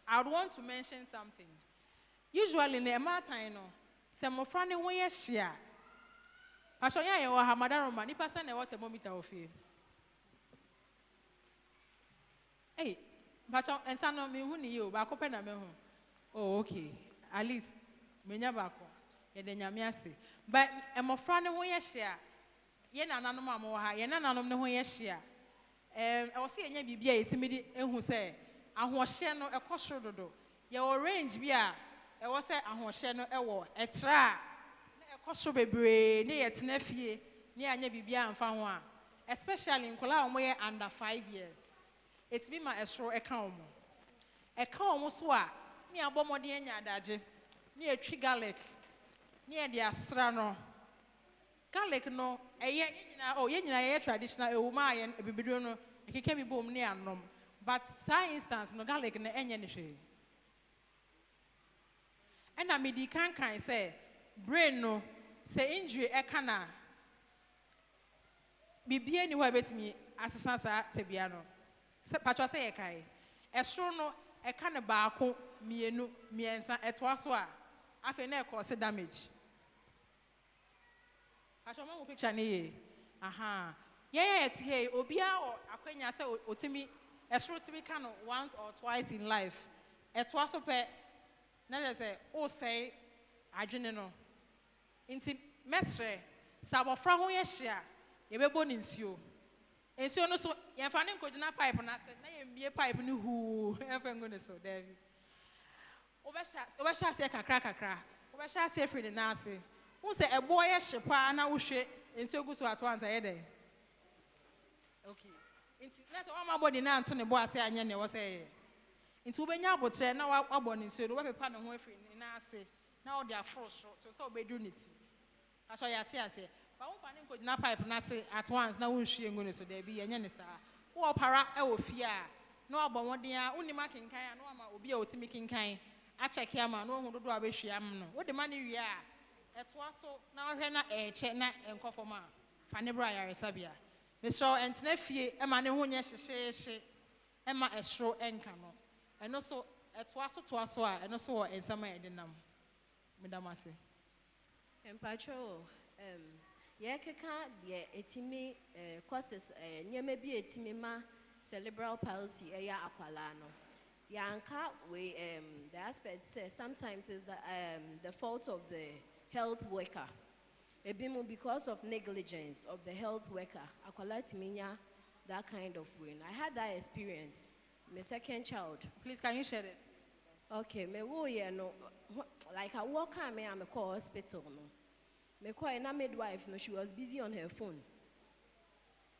I would want to mention something. Usually, in the time, no, some of friends when you share. I show you how Hamadar Roman, if I send a water thermometer of you. Hey, but and son of me who knew you, back open a mehu. Oh, okay. At least, Menya Bako, and then Yamiasi. But I'm a friend when you share. Yena Nanoma Moha, Yena Nanom when you share. I was saying, BBA, it's immediate, and who say, I was sharing a cost road. Your range, Bia, I was saying, I was sharing a war, a tra, a cost of a brain, near its nephew, near Nebibia and Fanwa, especially in Kola under 5 years. It's been my estro account. A cow was what, near Bomodiana Daji, near Tree Garlic, near the Astrano. Garlic no, a year, oh, yeah, traditional, a woman, a bibidono, a can be boom near nom. But, for instance, no garlic in the onion. And I mean, the can say, brain no, say injury, a canna. Be anywhere with me, as a sansa, Sebiano. Patro say a kai. A strono, a canna barco, me and a toiswa. I feel never cause damage. I shall make a picture near. Aha. Yeah, it's hey, Obia or Aquenia say, Otimi. A short to be kind of once or twice in life. A twice of pet, never say, oh, say, I don't know. Inti mestre, Sabo Franco Yeshia, you be born in Sue. And so, no, so, you're finding Kodina pipe, and I said, nay, be a pipe, no, who ever going to so, David. Overshot say, crack, overshot say, for the Nasi. Who say a boy, a ship, and I will shake, and so go so at once a day. Okay. Into all my body now to the boy say I was say. Into when you but say now I born in so the way pan away free in say now they are forced so be doing it. I saw you say. But one finding could not pipe na say at once now we she going so there be any sir. Who para e wo fear. No about one dia uni making kind no ma obi a otimi kin kind. I check here man no hu do abehia am no. What the money we are. Etwa so na hwe na check na enkofo ma. Fane bra ya resabia. Mr. Antinefie, Emma Nehunya she, Emma Estro Enkano, and also a twasso, and also in summer dinam. Madame Massey.
And Patrol, Yakaka, the etimi causes near maybe a timima cerebral palsy, a ya aqualano. Yanka, we the aspect says sometimes is the fault of the health worker. Ebimu because of negligence of the health worker, akwala timinya that kind of way. And I had that experience. My second child.
Please, can you share this?
Okay, me wo ye no, like I walk on me, I'm a call hospital no. Me call na midwife no, she was busy on her phone.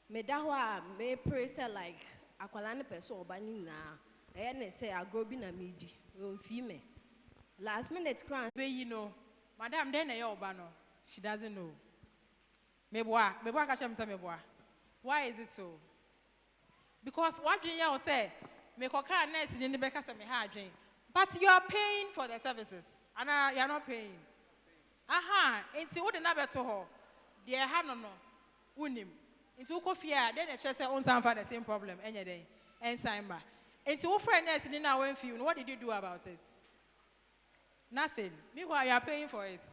Me da wa me pray say like akwala ne person obani na. E ne say agrobi na midi. We me. Last minute cry.
Be you know, madam then e oba no. She doesn't know. Meboa catch am say meboa. Why is it so? Because what you say, me koka nurse in the back say me ha adwen. But you are paying for the services. And you are not paying. Aha, into what the number to her. Dear Hanono, Unim. Into Kofia, then the chest own some for the same problem any day. And Simba. Into what friends in our own field, what did you do about it? Nothing. Meanwhile, you are paying for it.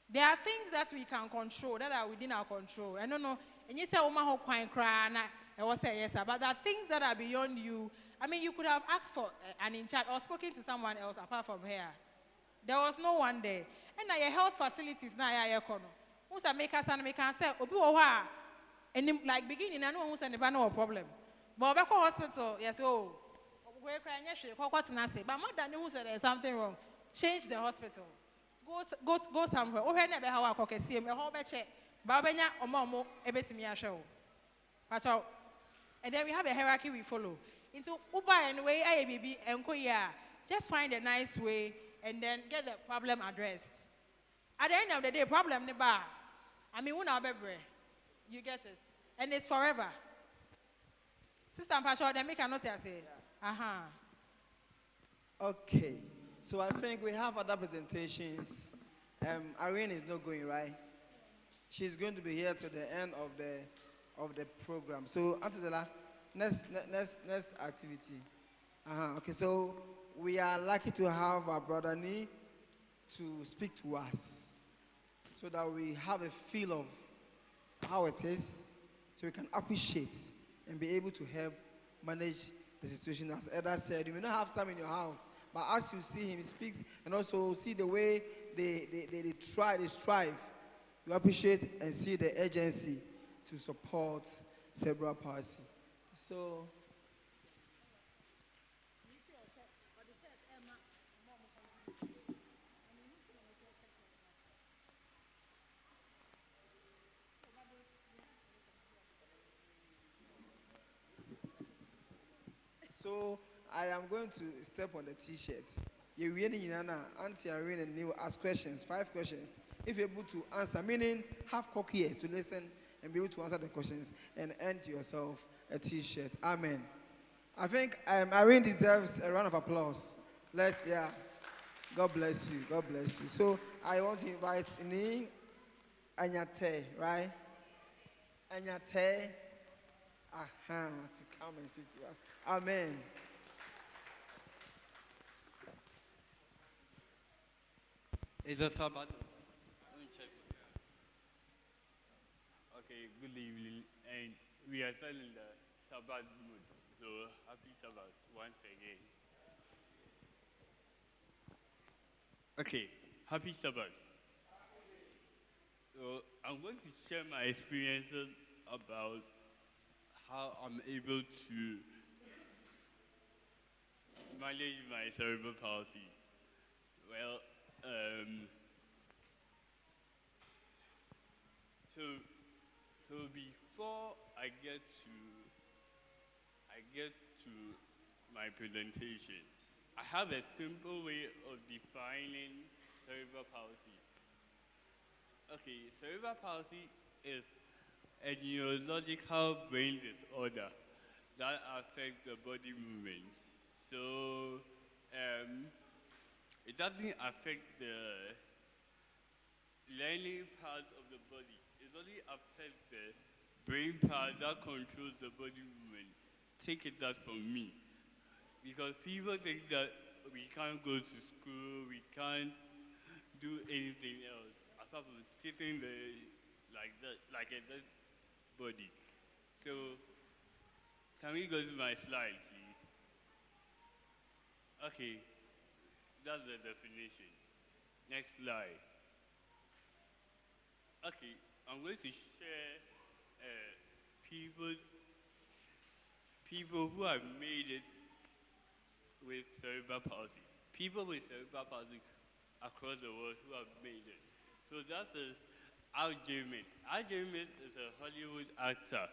There are things that we can control, that are within our control. I don't know. And you say, oh, my whole quite cry, and I was saying yes, but there are things that are beyond you. I mean, you could have asked for an in charge or spoken to someone else apart from here. There was no one there. And now your health facilities now are kono. Who's a make us and make us say, Obi Owa, and like beginning, I know who's an no problem. But back hospital, yes, oh, we're crying, yes, what's not say. But mother knew that there's something wrong. Change the hospital. Go somewhere. Oh, never how I cook a CM, a whole batch. Babenya or Momo, a bit to me a show. And then we have a hierarchy we follow. Into Uber and way ABB and Koya. Just find a nice way and then get the problem addressed. At the end of the day, problem the bar. I mean, you get it. And it's forever. Sister Pastor, then make a note say. Aha.
Okay. So I think we have other presentations. Irene is not going, right? She's going to be here to the end of the program. So, Auntie Zela, next activity. Okay, so we are lucky to have our brother Nee to speak to us so that we have a feel of how it is, so we can appreciate and be able to help manage the situation. As Eda said, you may not have some in your house, but as you see him speaks and also see the way they strive, you appreciate and see the urgency to support Cerebral Palsy. So, I am going to step on the T-shirts. You're reading Auntie Irene and Neil ask questions, 5 questions. If you're able to answer, meaning have cocky ears to listen and be able to answer the questions and earn to yourself a T-shirt. Amen. I think Irene deserves a round of applause. God bless you. God bless you. So I want to invite Ni Anyate, right? Anyate, to come and speak to us. Amen.
It's a Sabbath. Okay, good evening. And we are still in the Sabbath mood. So happy Sabbath once again. Okay, happy Sabbath. So I'm going to share my experiences about how I'm able to manage my cerebral palsy. Well, so before I get to my presentation, I have a simple way of defining cerebral palsy. Okay, cerebral palsy is a neurological brain disorder that affects the body movements. So it doesn't affect the learning parts of the body. It only affects the brain part that controls the body movement. Take it that from me. Because people think that we can't go to school, we can't do anything else apart from sitting there like that, like a dead body. So, can we go to my slide, please? Okay, that's the definition. Next slide. Okay, I'm going to share people, people who have made it with cerebral palsy. People with cerebral palsy across the world who have made it. So that is Al Jamin. Al Jamin is a Hollywood actor.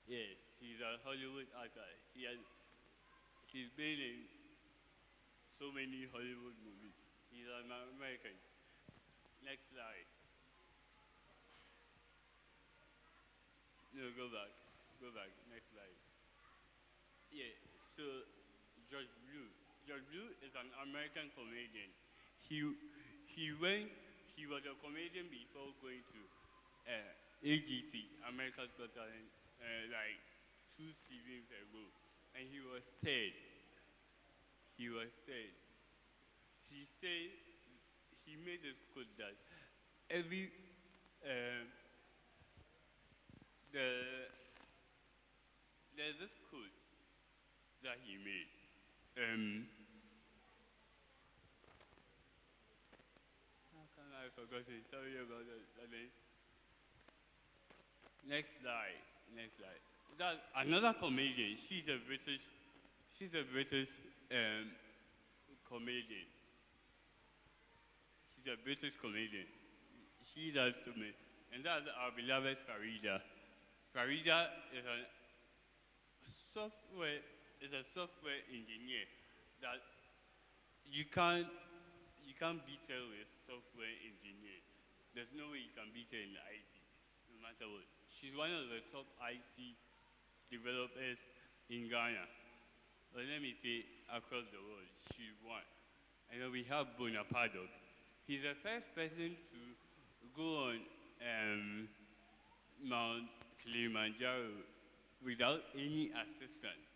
Yes, he's a Hollywood actor. He's been in so many Hollywood movies. He's an American. Next slide. No, go back. Go back. Next slide. Yeah, so George Blue. George Blue is an American comedian. He was a comedian before going to AGT, America's Got Talent, like 2 seasons ago. And he was third. He was third. He said, he made this quote that every, there's this quote that he made. How can I forget it? Sorry about that. Next slide. Next slide. That another comedian. She's a British comedian. She's a British comedian. She does to me, and that's our beloved Farida. Farida is a software engineer that you can't beat her with software engineers. There's no way you can beat her in IT, no matter what. She's one of the top IT developers in Ghana. But let me say, across the world, she's one. And then we have Bonaparte. He's the first person to go on Mount Kilimanjaro without any assistance.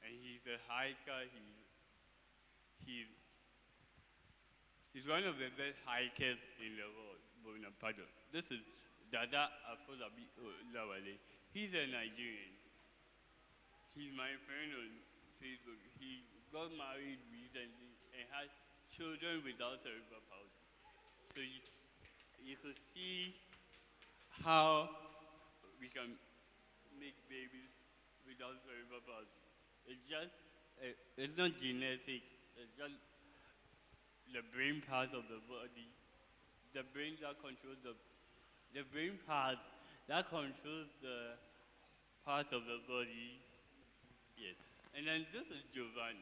And he's a hiker. He's one of the best hikers in the world, Bonaparte. This is Dada Afosabi Lawale. He's a Nigerian. He's my friend on Facebook. He got married recently and had children without cerebral palsy. So you could see how we can make babies without cerebral palsy. It's not genetic. It's just the brain part of the body. The brain that controls the brain part that controls the part of the body. Yes. And then this is Giovanni.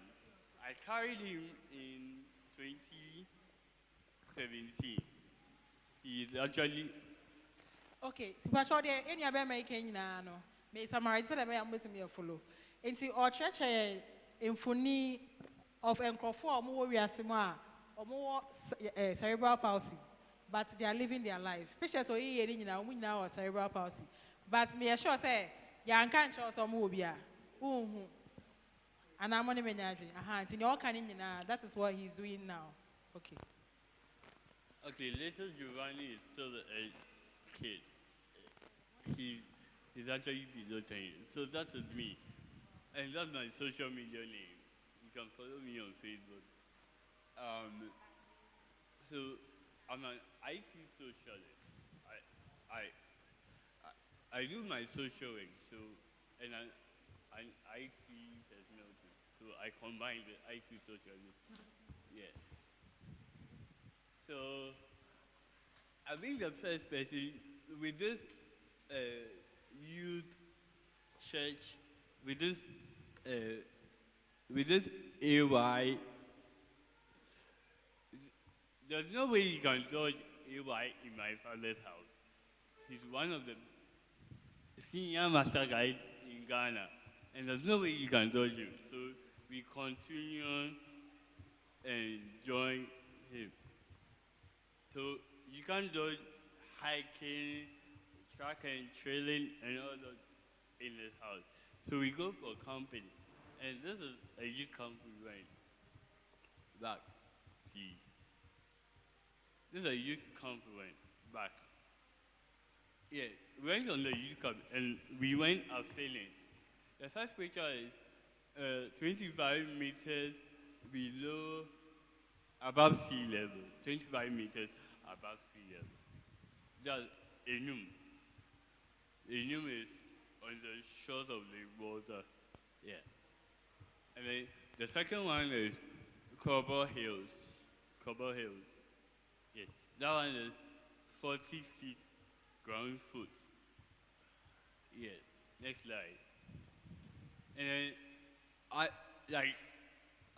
I carried him in 2017. He's actually.
Okay, so what are the any other making now? May summarize that I am with me a follow. And see, our church in Funi of Encrofor, more Riasima, or more cerebral palsy, but they are living their life. Pictures of we now cerebral palsy. But me assure say, young can't show some mobia. And I'm only managing. In your canning, that is what he's doing now. Okay.
Okay, little Giovanni is still a kid. He's actually below 10 years. So that is me. And that's my social media name. You can follow me on Facebook. So I'm an IT socialist. I do my social work, so, and I'm IT personality. So I combine the IT socialist. Yes. So I think the first person with this youth church, with this AY, there's no way you can dodge AY in my father's house. He's one of the senior master guys in Ghana, and there's no way you can dodge him. So we continue and join him. So you can't dodge hiking, track and trailing, and all that in this house. So we go for camping, and this is a youth camp we went. Back, please. This is a youth camp we went. Back. Yeah, we went on the youth camp, and we went abseiling. The first picture is 25 meters below, above sea level. 25 meters above sea level. Just Enum. The name is On the Shores of the Water. Yeah. And then the second one is Cobble Hills. Cobble Hills. Yes. That one is 40 feet ground foot. Yeah. Next slide. And then like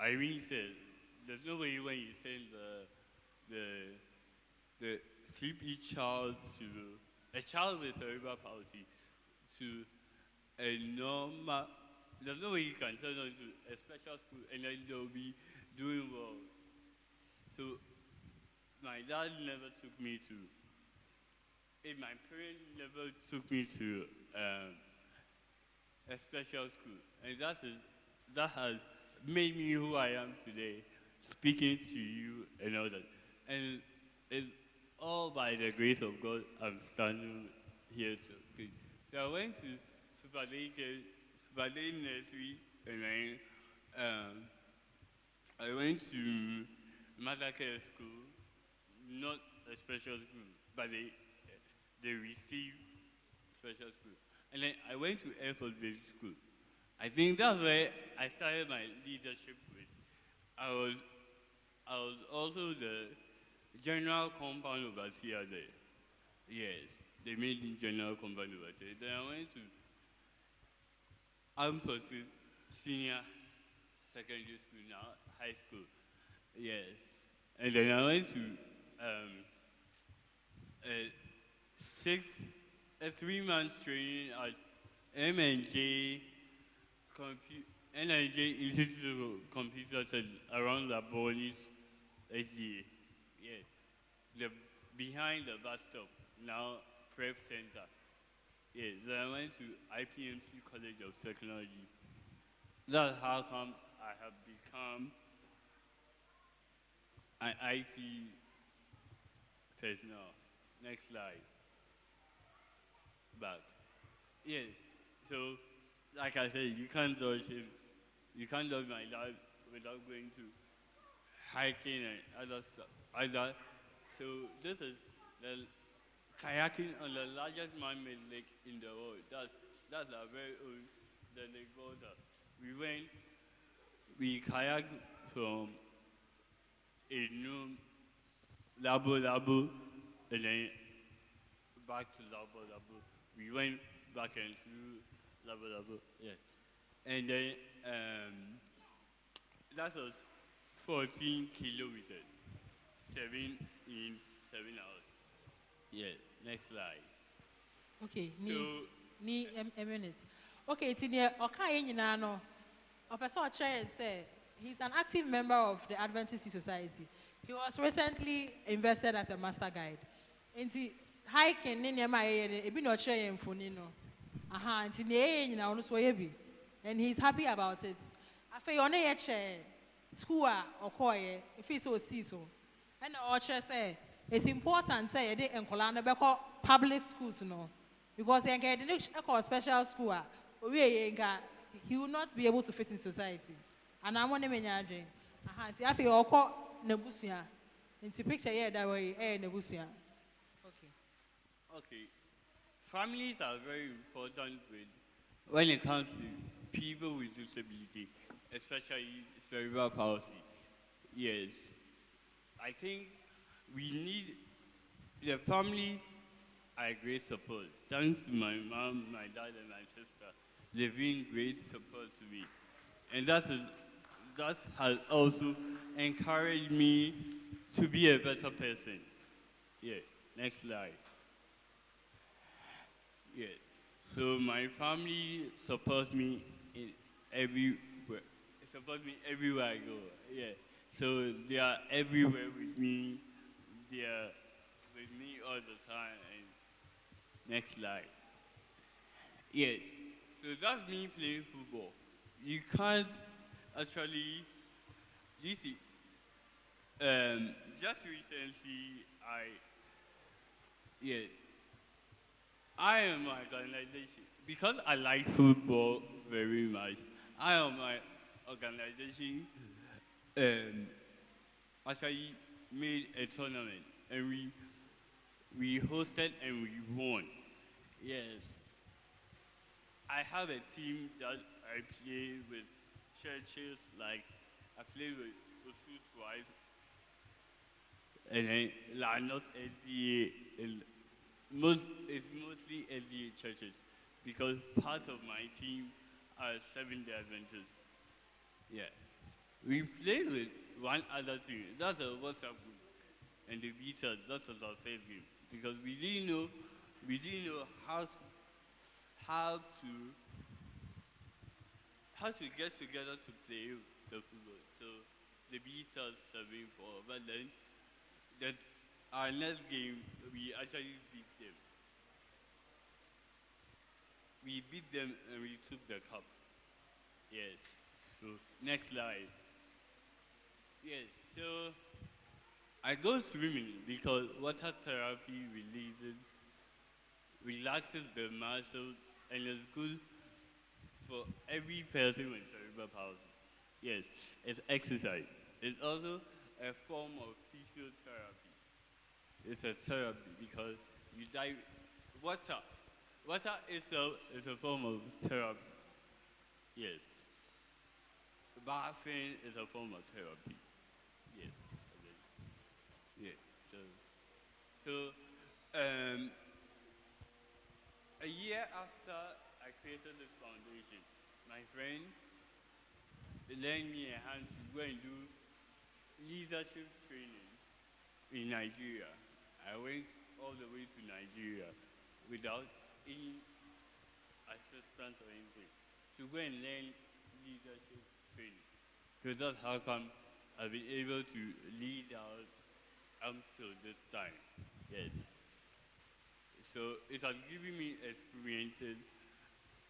Irene said, there's no way when you send the CP child to a child with cerebral palsy to a normal, there's no way you can send them to a special school and then they'll be doing well. So my dad never took me to, and my parents never took me to a special school. And that has made me who I am today, speaking to you and all that. And it's all by the grace of God I'm standing here. So I went to Super Day Nursery, and then I went to Massacre School, not a special school, but they received special school. And then I went to Air Force Base School. I think that's where I started my leadership with. I was also the general compound overseer there. Yes, they made me general compound overseer. Then I went to Armed Forces Senior Secondary School, now high school. Yes. And then I went to a 3-month training at M&J Institute of Computer Science around the Bonis SDA. Yes. Behind the bus stop, now Prep Center. Yes. Then I went to IPMC College of Technology. That's how come I have become an IT personnel. Next slide. Back. Yes. So, like I said, you can't dodge him. You can't dodge my dad without going to hiking and other stuff. So this is the kayaking on the largest man-made lake in the world. That's a very old, the Lake Volta. We kayaked from Labo, and then back to Labo. We went back and through Labo, yeah. And then that was 14 kilometers, 7 in 7 hours. Yeah, next slide.
Okay,
so,
a minute. Okay, Tinia, okay, no. Professor Chen said he's an active member of the Adventist Society. He was recently invested as a master guide. And hiking near my ebi no chair mfonino. Aha, nti ne nyina ono so yebi. And he's happy about it. Afei one ye chair school okoye if he so see so. And o chair say it's important say ye de enkola no beko public schools no. Because ye get the special school he will not be able to fit in society. And I'm one of many adwin. Aha, nti afei okọ nebusia. Nti picture here that way nebusia.
Okay, families are very important when it comes to people with disabilities, especially cerebral palsy. Yes, I think we need the families are great support. Thanks to my mom, my dad, and my sister, they've been great support to me, and that has also encouraged me to be a better person. Yeah, next slide. Yeah. So my family supports me in everywhere. Supports me everywhere I go. Yeah. So they are everywhere with me. They are with me all the time. And next slide. Yes. So that's me playing football. You can't actually. You see. Just recently, I am my organization, because I like football very much. I am my organization actually made a tournament, and we hosted and we won. Yes, I have a team that I play with churches, like I play with Osu twice, and then Lanot SDA, and it's mostly SDA churches, because part of my team are Seventh-day Adventists. Yeah. We play with one other team. That's a WhatsApp group. And the Beatles, that's our first game. Because we didn't know how to get together to play the football. So the Beatles 7-4. But then that our next game we actually beat them. We beat them and we took the cup. Yes. So next slide. Yes, so I go swimming because water therapy relaxes the muscles and is good for every person with cerebral palsy. Yes, it's exercise. It's also a form of physiotherapy. It's a therapy because you dive water. Water itself is a form of therapy. Yes. Bathing is a form of therapy. Yes. Yeah. So, a year after I created this foundation, my friend lent me a hand to go and do leadership training in Nigeria. I went all the way to Nigeria without any assistance or anything to go and learn leadership training. So that's how come I've been able to lead out until this time. Yes. So it has given me experiences.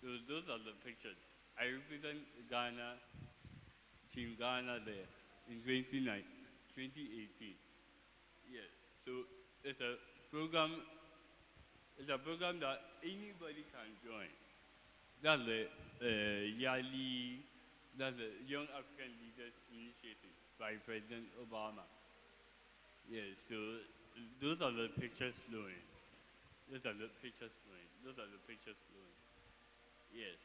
Those are the pictures. I represent Ghana, Team Ghana there in 2018. Yes. So it's a program that anybody can join. That's the that's the Young African Leaders Initiative by President Obama. Yes, so those are the pictures flowing. Yes.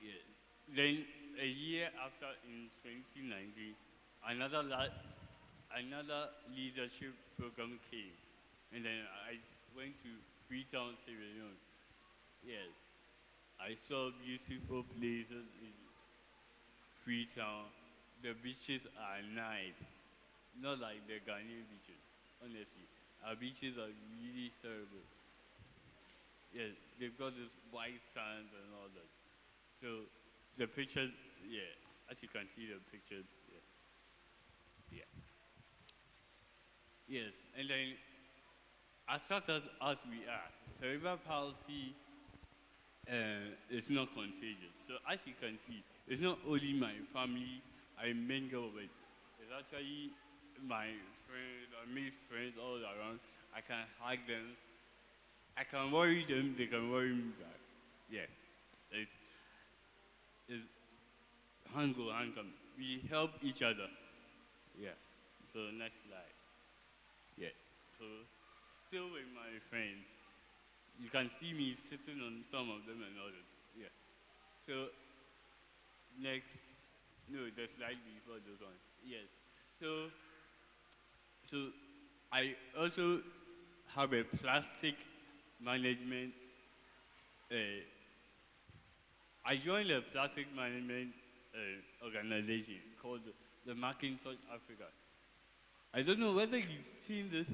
Yes. Then a year after, in 2019, another leadership program came, and then I went to Freetown, Sierra Leone. Yes. I saw beautiful places in Freetown. The beaches are nice, not like the Ghanaian beaches, honestly. Our beaches are really terrible. Yeah, they've got this white sands and all that. So the pictures, yeah, as you can see the pictures, yeah. Yes, and then as such as we are, cerebral palsy is not contagious. So as you can see, it's not only my family I mingle with. It's actually my friends, I meet friends all around. I can hug them. I can worry them, they can worry me back. Yeah. It's hand go, hand come. We help each other. Yeah. So next slide. Yeah. So still with my friends. You can see me sitting on some of them and others. Yeah. So next, no, the slide before this one. Yes. So I also have a plastic management. I joined a plastic management organization called the Macintosh Africa. I don't know whether you've seen this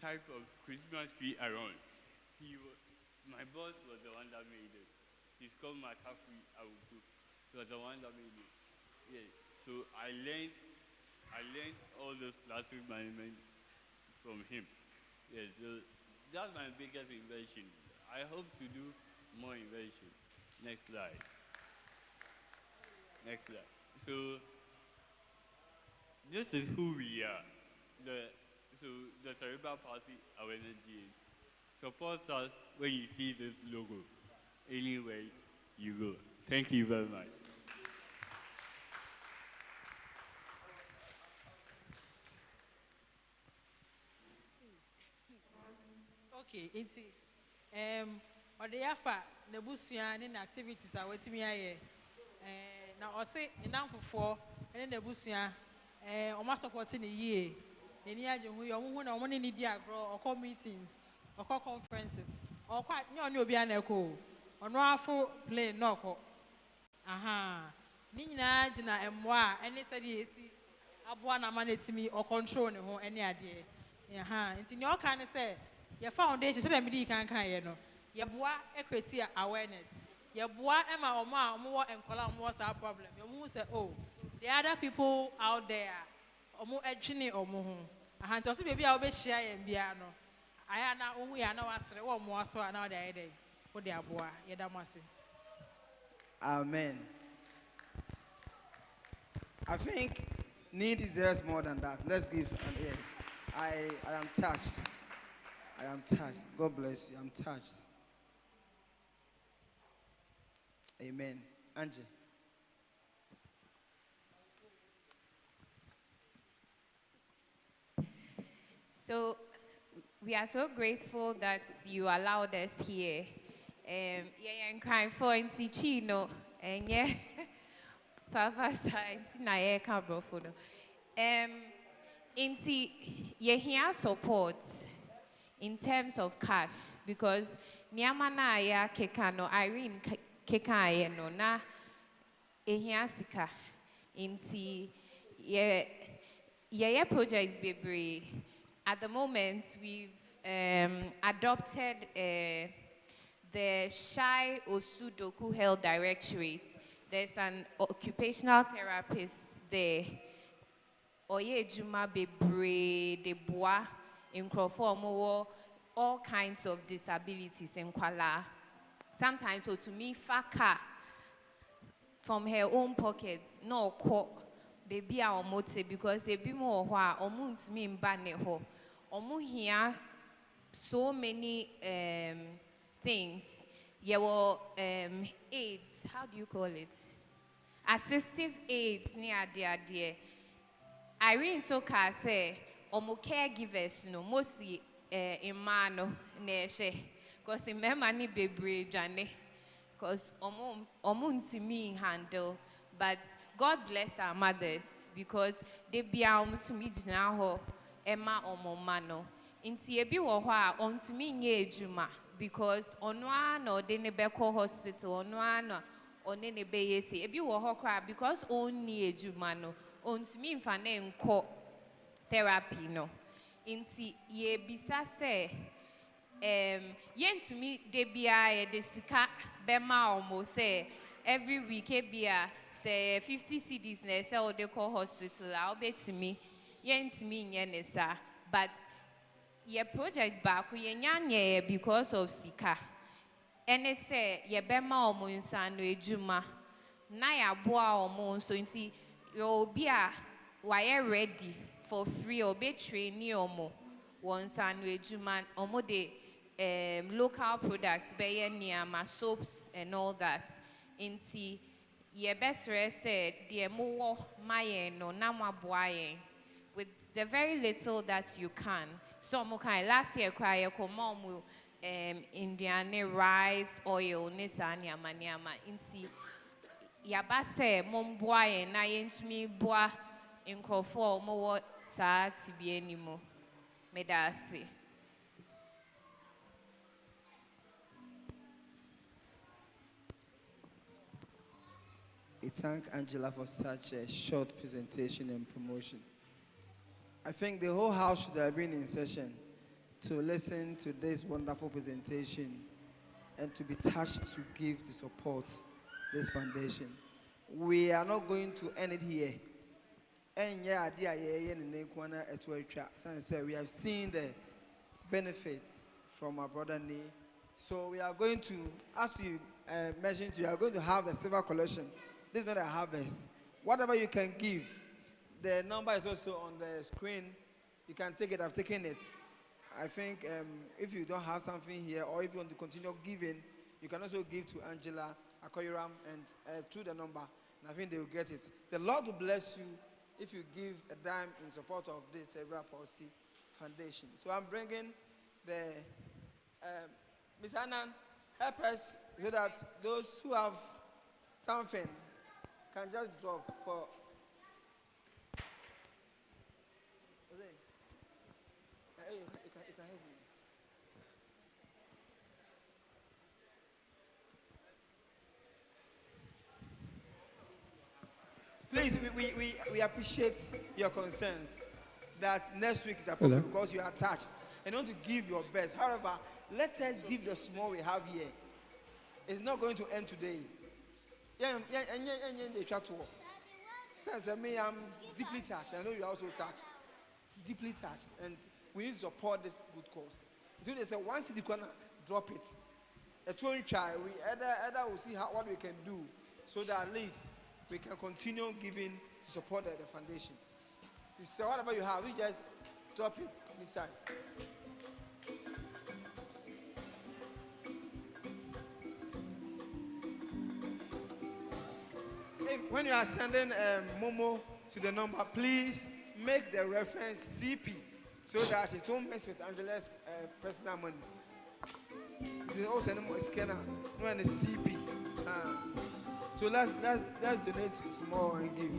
type of Christmas tree around. My boss was the one that made it. He's called McCaffrey Awuku. He was the one that made it. Yeah. So I learned all those plastic management from him. Yeah, so that's my biggest invention. I hope to do more inventions. Next slide. Next slide. So this is who we are. The Cerebral Palsy Awareness GH. Support us when you see this logo, anywhere you go. Thank you very much.
Okay, or the yafa nebusua ne activities are waiting me now I say enough for and then nebusua almost supporting a year. Then you are one need grow or call meetings or call conferences or quite no be an echo or no full play no call. Aha. Nina Jina and moi, and they said, yes, Abuana manage me or control any idea. Aha. It's in your kind of say, your foundation said, I'm can know. Your bois equity awareness. Your bois Emma or more and column was our problem. Your moon said, oh, the other people out there, or more edging or more. Aha. Just maybe I'll be shy and piano. I am now only I know as well more so another day. What they are bois, Yedamasi.
Amen. I think need deserves more than that. Let's give an yes. I am touched. I am touched. God bless you. I'm touched. Amen. Angie.
So we are so grateful that you allowed us here. Yeah, and crying for Chino and yeah. Papa science na ye ka brofo no. Inti ye here support in terms of cash because niama na ya keka no Irene keka ye no na ehia sika. Inti ye projects bebre. At the moment we've adopted the Shai Osudoku Health Directorate. There's an occupational therapist there. Oye Juma Bebre, de Bois, in Crawford, all kinds of disabilities in Kuala. Sometimes, so to me, Faka from her own pockets, no ko, baby our motive because a bit more wha, omuns me in Baneho. Omu here so many things. Yeah, well, aids, how do you call it? Assistive aids near dear. Irene Soka say, omo caregivers, no, mostly in mano, neshe. Because remember, ni bebre jane. Because omo me handle. But God bless our mothers, because they be our musumijnaho, Emma omo mano. Inti ebi wohwa, on to me nye juma. Because onwa de nebeko hospital onwa one ne be yesi ebi wo hokra because only ejuma no ontimi mfa na enko therapy no inti ye bisa se yentumi de bia ye de sika bema omo se every week e bia say 50 cedis na say o de call hospital a obetimi yentumi nye ne sa but ye project back ye nyanye because of sika. Ene say ye bema omo insano ejuma na ya boa omo so nti yo bia why ready for free or be train omo wonsano ejuma omo de local products be niama soaps and all that nti ye best said the mo maye no na mo boa yen with the very little that you can. Some kind last year cry mom Indian rice oil nisani amaniama insi yabase momboye na yentumi boa inkrofo mo sa tibie animo medasi.
I thank Angela for such a short presentation and promotion. I think the whole house should have been in session to listen to this wonderful presentation and to be touched to give to support this foundation. We are not going to end it here. We have seen the benefits from our brother Nee. So we are going to, as we mentioned to you, are going to have a silver collection. This is not a harvest. Whatever you can give, the number is also on the screen. You can take it. I've taken it. I think if you don't have something here, or if you want to continue giving, you can also give to Angela Akoyiram and to the number, and I think they will get it. The Lord will bless you if you give a dime in support of this Cerebral Palsy Foundation. So I'm bringing the Miss Annan. help us so that those who have something can just drop for. You can help me. Please, we appreciate your concerns that next week is appropriate because you are attached and you want to give your best. However, let us give the small we have here. It's not going to end today. Since me, I'm deeply touched. I know you're also touched. Deeply touched. And we need to support this good cause. So they say, once the corner, drop it. It won't try. We either will see what we can do so that at least we can continue giving to support the foundation. So whatever you have, you just drop it inside. When you are sending Momo to the number, please make the reference CP so that it won't mess with Angela's personal money. It is also a scanner, no any CP. So let's donate small and give.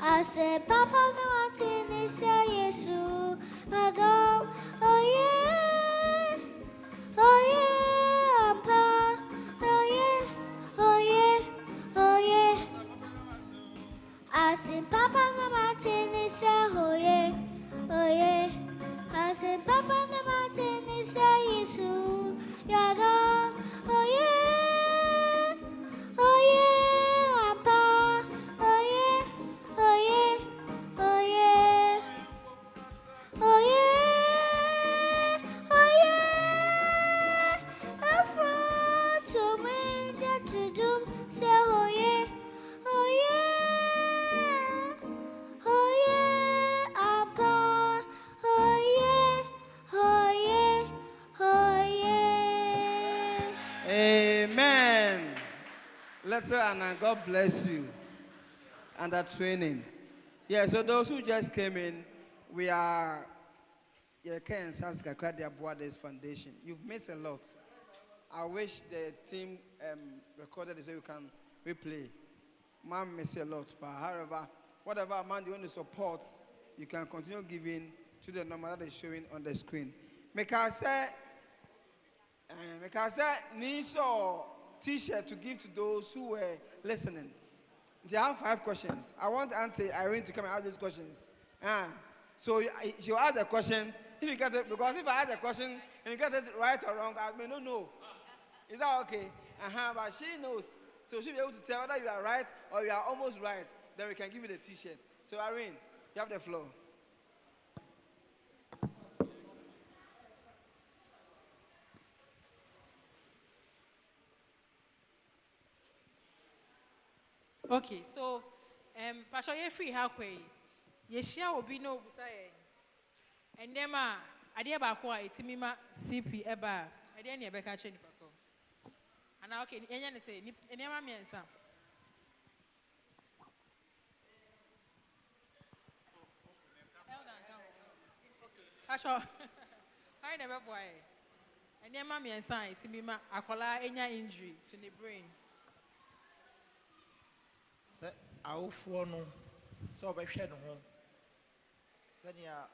I said, Papa, no, I didn't say yes. I don't. Oh, yeah. Oh, yeah. Papa. Oh, yeah. Oh, yeah. Oh, yeah. I said, Papa, no, I didn't say, oh, yeah. Oh, yeah. I said, Papa, no, I didn't say yes. I don't. Oh, yeah. Oh, yeah. Papa. Oh, yeah. Oh, yeah. Oh, yeah. Oh, yeah. Oh, yeah. I found so many that to do. Say, oh, yeah. Oh, yeah. Oh, yeah. Papa. Oh, yeah. Oh, yeah. Oh, yeah.
Amen. Letter Anna, God bless you. Under training. Yeah, so those who just came in, we are Ken Sanskakradia Brothers Foundation. You've missed a lot. I wish the team recorded it so you can replay. Man miss a lot, but however, whatever amount you want to support, you can continue giving to the number that is showing on the screen. Make I say, needs or T-shirt to give to those who were listening. They have 5 questions. I want Auntie Irene to come and ask those questions. So she'll ask the question. If you get it, because if I ask the question and you get it right or wrong, I may not know. Is that okay? But she knows. So she'll be able to tell whether you are right or you are almost right. Then we can give you the t-shirt. So Irene, you have the floor.
Okay, so Pastor, you're free halfway. Yeshia will be no busaye. And then idea about what it's mima CP eba. I didn't ever catch any papa. And now okay, any say any mammy and some. Pastor, I never boy. And then mammy and son, it's mima akola any injury to the brain.
Sɛ awofoɔ no sɛ ɔbɛhwɛ ne ho sɛnea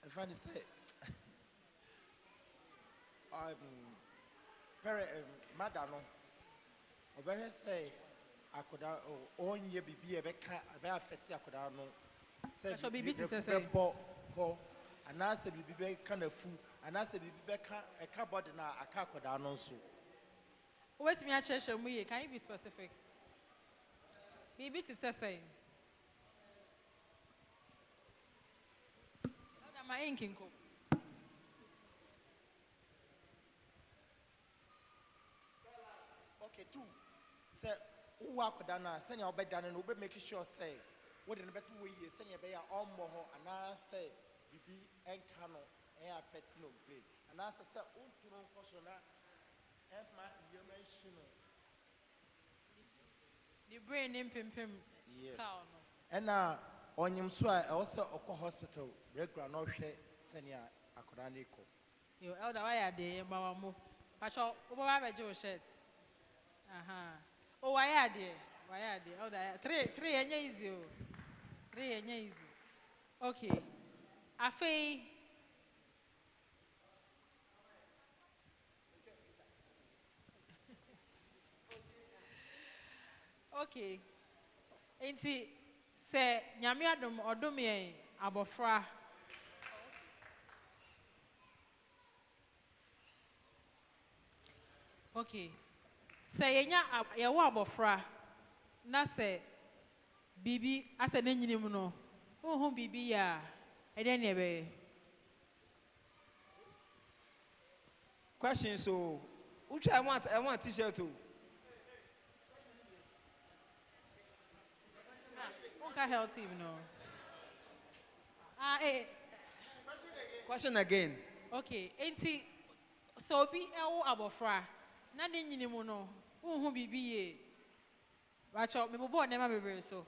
ɛfa ne sɛ mada no ɔbɛhwɛ sɛ akwadaa ɔnyɛ biribi a ɛbɛka affect akwadaa no sɛ biribi bɛbɔ hɔ anaasɛ biribi bɛka n'afu anaasɛ biribi bɛka ɛka bɔde no a aka akwadaa no nso.
Wait me a church can you be specific? Maybe to say. My inking cook.
Okay, two. Say, who work with Dana, send your bed down and we'll make sure say, what in the better way you send your bay on more, and I say, BB and cano, and affect no brain. And as I said, to no question that, and my mention.
The brain in pim.
Yes. And now, on your swear, also a hospital, regular no share, senior Akodaniko.
You elder, why are they, Mamma? Patrol, over your shirts. Oh, why are they? Why are they? Oh, three and easy. 3 and easy. Okay. Afe. Okay. Enti se nyame adom odom yen abofra. Okay. Se yenya yewo abofra na se bibi ase na nyinim no. Ohun bibi ya e de ne be.
Question so which I want t-shirt too.
Healthy, you know.
Question again.
Okay. Enti so bi ewo abofra na ne nyinimu no unhu bibi ye. Bacho me bobo na ma bebe so.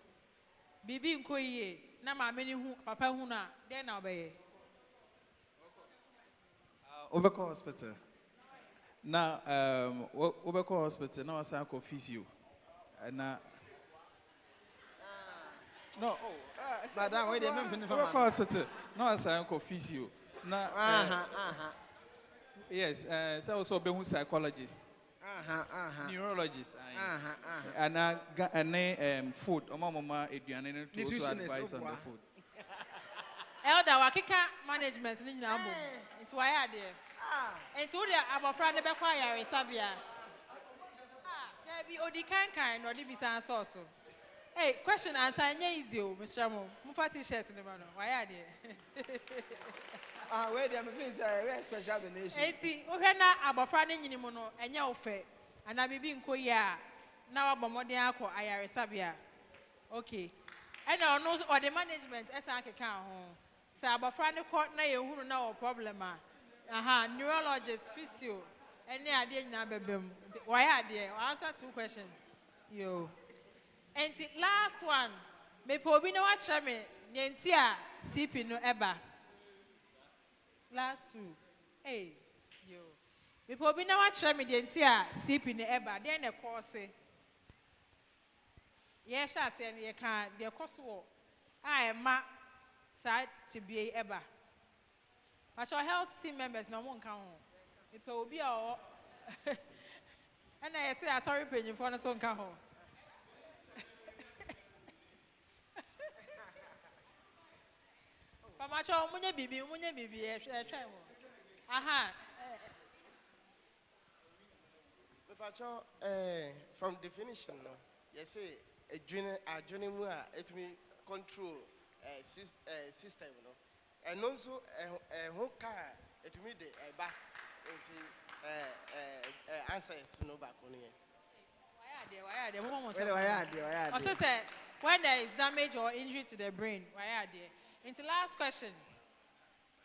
Bibi nko ye na ma me ni hu papa hu na den na obeye.
Obeko hospital. Now Obeko hospital na wasa confuse you. Na no,
Madam, wait a minute.
No, I confuse you. Now, yes, so also be psychologist, neurologist, and food. Mama, to also advise on the food.
Elder, wakika management ni nyina bo. It's why I there. It's who they abofra ne be kwa yare sabia. There be odi kan no di bisa so. Hey, question answer easy, Mr. Mo. Mufati t-shirt in the man. Why are they?
Wait, I'm a special donation.
Eti, ohena abofra ne nyinimu no enya ofe. Ana bibi nko ya na wabomode akọ ayare sabia. Okay. And no or the management esa akeka ho. Say abofra ne ko na yehunu na o problem a. Neurologist, physio. Any ade nyina bebem. Why are they? Answer 2 questions. Yo. And the last one, me pobi no watch me, Nentia CP no eba. Last 2. Hey, yo. Me pobi no watch me, Nentia CP no eba. Then the course. Yes, I say, you can, the course war. I am ma side to be eba. But your health team members no one count. Me pobi or. And I say, I'm sorry, penny for the song count. Pamacho munye bibi try wo. Aha.
From definition, no, you say a journey it will control system, no, and also a home car it will be the back answers no back on here.
Why also say when there is damage or injury to the brain, why are there? Into last question.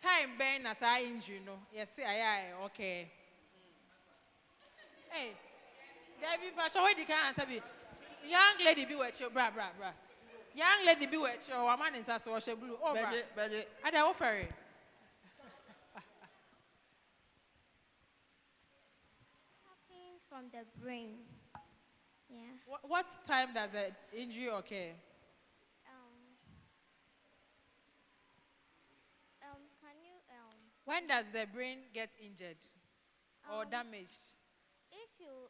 Time ben as I injury, no? Yes, I okay. Hey, Debbie, but so where you can answer me? Young lady be with you, bra. Young lady be with you, or man is as wash blue. Oh,
Beje.
I don't offer it.
Happens from the brain. Yeah.
What time does the injury occur?
Can you
When does the brain get injured or damaged?
If you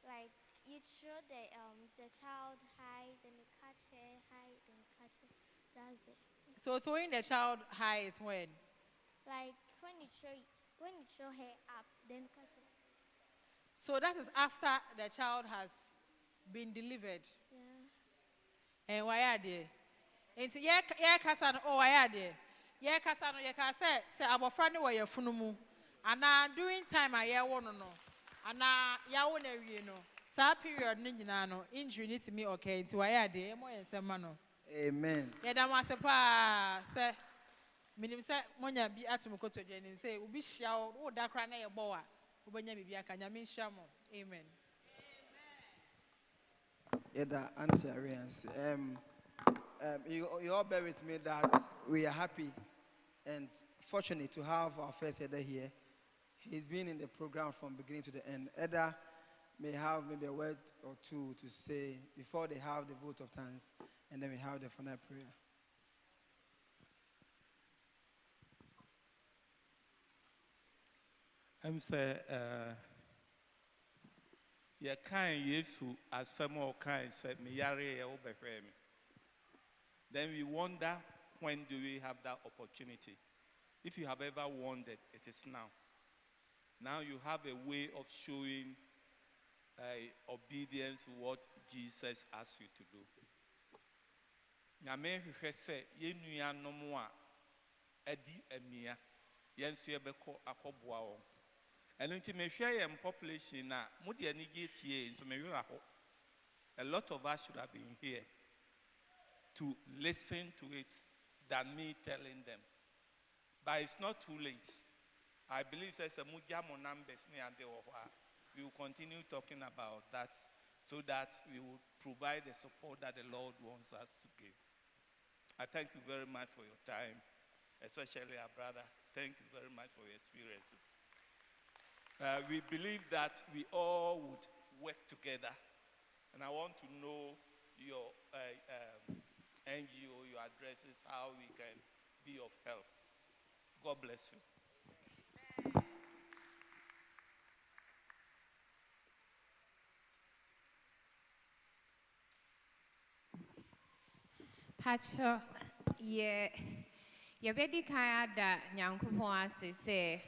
like you throw the child high, then you catch her high, then you catch her. That's it.
So throwing the child high is when?
Like when you throw her up, then catch her.
So that is after the child has been delivered.
Yeah.
And why are they? And so yeah, Kassan, oh, why are they? Yeah, Kassan, yeah, Kassan, say about friend where you're funumu. And during time I hear one no. And ya won't you know. So period no injury need to me okay. Into why are they? More and some mano.
Amen.
Yeah, that was a pa say. Minim say monya bi atumko to join say ubi shao wo da kra na ye boa. Ubanya bibia kanya min shamo. Amen.
Eda Auntie Arians. You all bear with me that we are happy and fortunate to have our first Eda here. He's been in the program from beginning to the end. Eda may have maybe a word or two to say before they have the vote of thanks, and then we have the final prayer.
I'm say, yeah, kind Yesu as some more kind said me yare over me. Then we wonder when do we have that opportunity? If you have ever wondered, it is now. Now you have a way of showing obedience to what Jesus asked you to do. Nyame hwehwɛ sɛ yenua no mo a adi amia yenso yebɛkɔ akɔboa wɔn. Ɛno nti mehwɛ yɛn population na mo de ani gye tie nso mehwɛ ho. A lot of us should have been here to listen to it than me telling them. But it's not too late. I believe there's a mujamo numbers near the we will continue talking about that so that we will provide the support that the Lord wants us to give. I thank you very much for your time, especially our brother. Thank you very much for your experiences. We believe that we all would work together, and I want to know your NGO, your addresses, how we can be of help. God bless you.
Pacho, yeah, bedi kaya da nyankopon say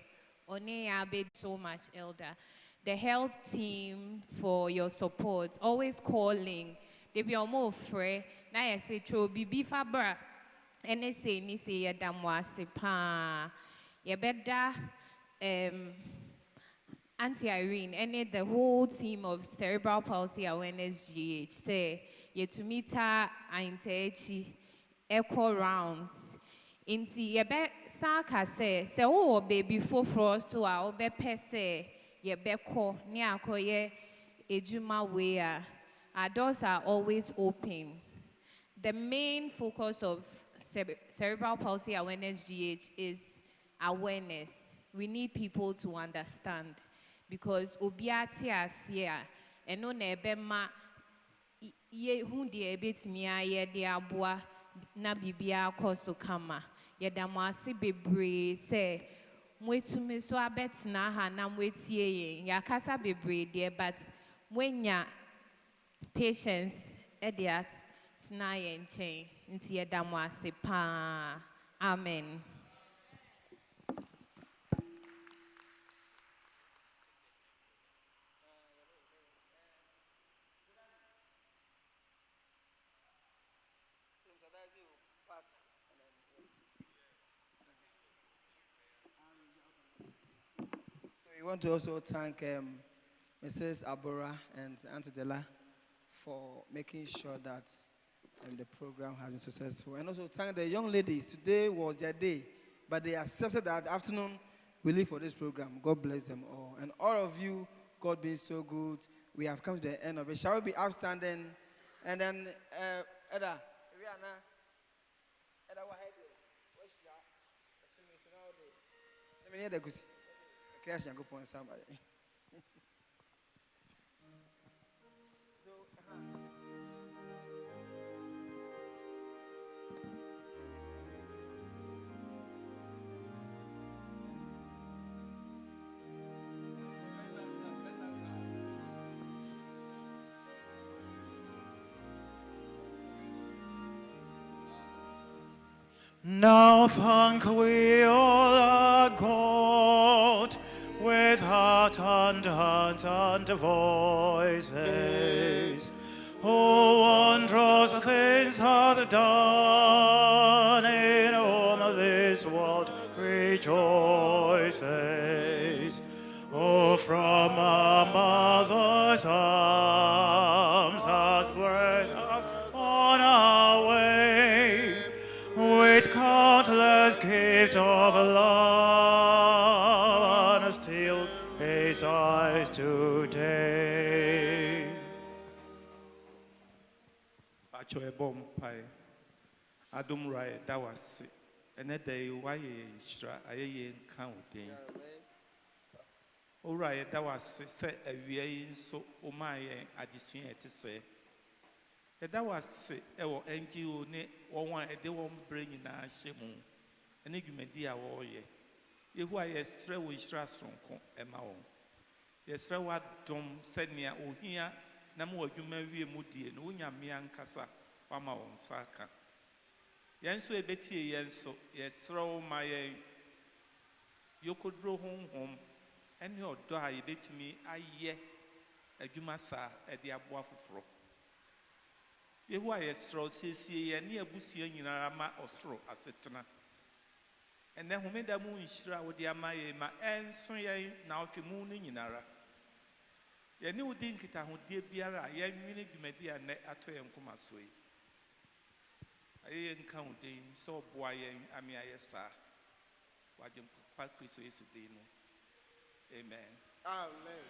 one ya be so much elder. The health team for your support, always calling. They be almost free. Na ya say tro bibi fabra. Ene say ni say ya damwa se pa. Ya beda Auntie Irene, and the whole team of Cerebral Palsy Awareness GH say, Yetumita Aintechi echo rounds. Inti yebe saka say, oh baby fofro so a obe pese yebeko ni akoye ejuma wea. Our doors are always open. The main focus of Cerebral Palsy Awareness GH is awareness. We need people to understand. Because obiati asia eno na ebe ma ye hundi ebe timia ye de aboa na bibia akoso kama ye da mo ase bebre se mwetumi so abetna ha na mwetie ye yakasa bebre de but wenya patience e de at tna ye nchen nti ye da mo ase pa amen.
want to also thank Mrs. Abora and Auntie Della for making sure that the program has been successful. And also thank the young ladies. Today was their day, but they accepted that afternoon we leave for this program. God bless them all. And all of you, God being so good, we have come to the end of it. Shall we be upstanding? And then, Eda, let me hear the goosey. Okay, I shall go point somebody.
Now thank we all our God with heart and hands and voices. Oh, wondrous things hath done in whom this world rejoices. Oh, from a mother's arms has blessed us on our way with countless gifts of love, and still his eyes today.
Pacho ebom pai. Adum rai dawasi. Ene day waye shra ayeye nkauden. Ora dawasi se awie nso o maye adesua ete se. Eda wase ewo NGO ne won ede won bre nyina hye mu ene dwumadi a wo ye yehu a yesre wo hira sonko ema won yesre wa dom senia ohia na ma wadwuma wie mu die no onyame ankasa wa ma won saka yenso ebetie yenso yesre wo ma ye yokodro honhom ene odo a yebetumi aye adwuma sa ede aboa foforo Yehu a yesro siesie ye ne abusia nyinara ma osro asetena. Ene homeda mu nhira wo de ama ye ma enso ye na otwe mu ne nyinara. Ye ne udi nkita hodie biara ye nwene dwumadi a ne ato ye nkoma so yi. Aye nka hodie so boa ye ami ayesa. Wadem pa Kristo Yesu de no. Amen.
Amen.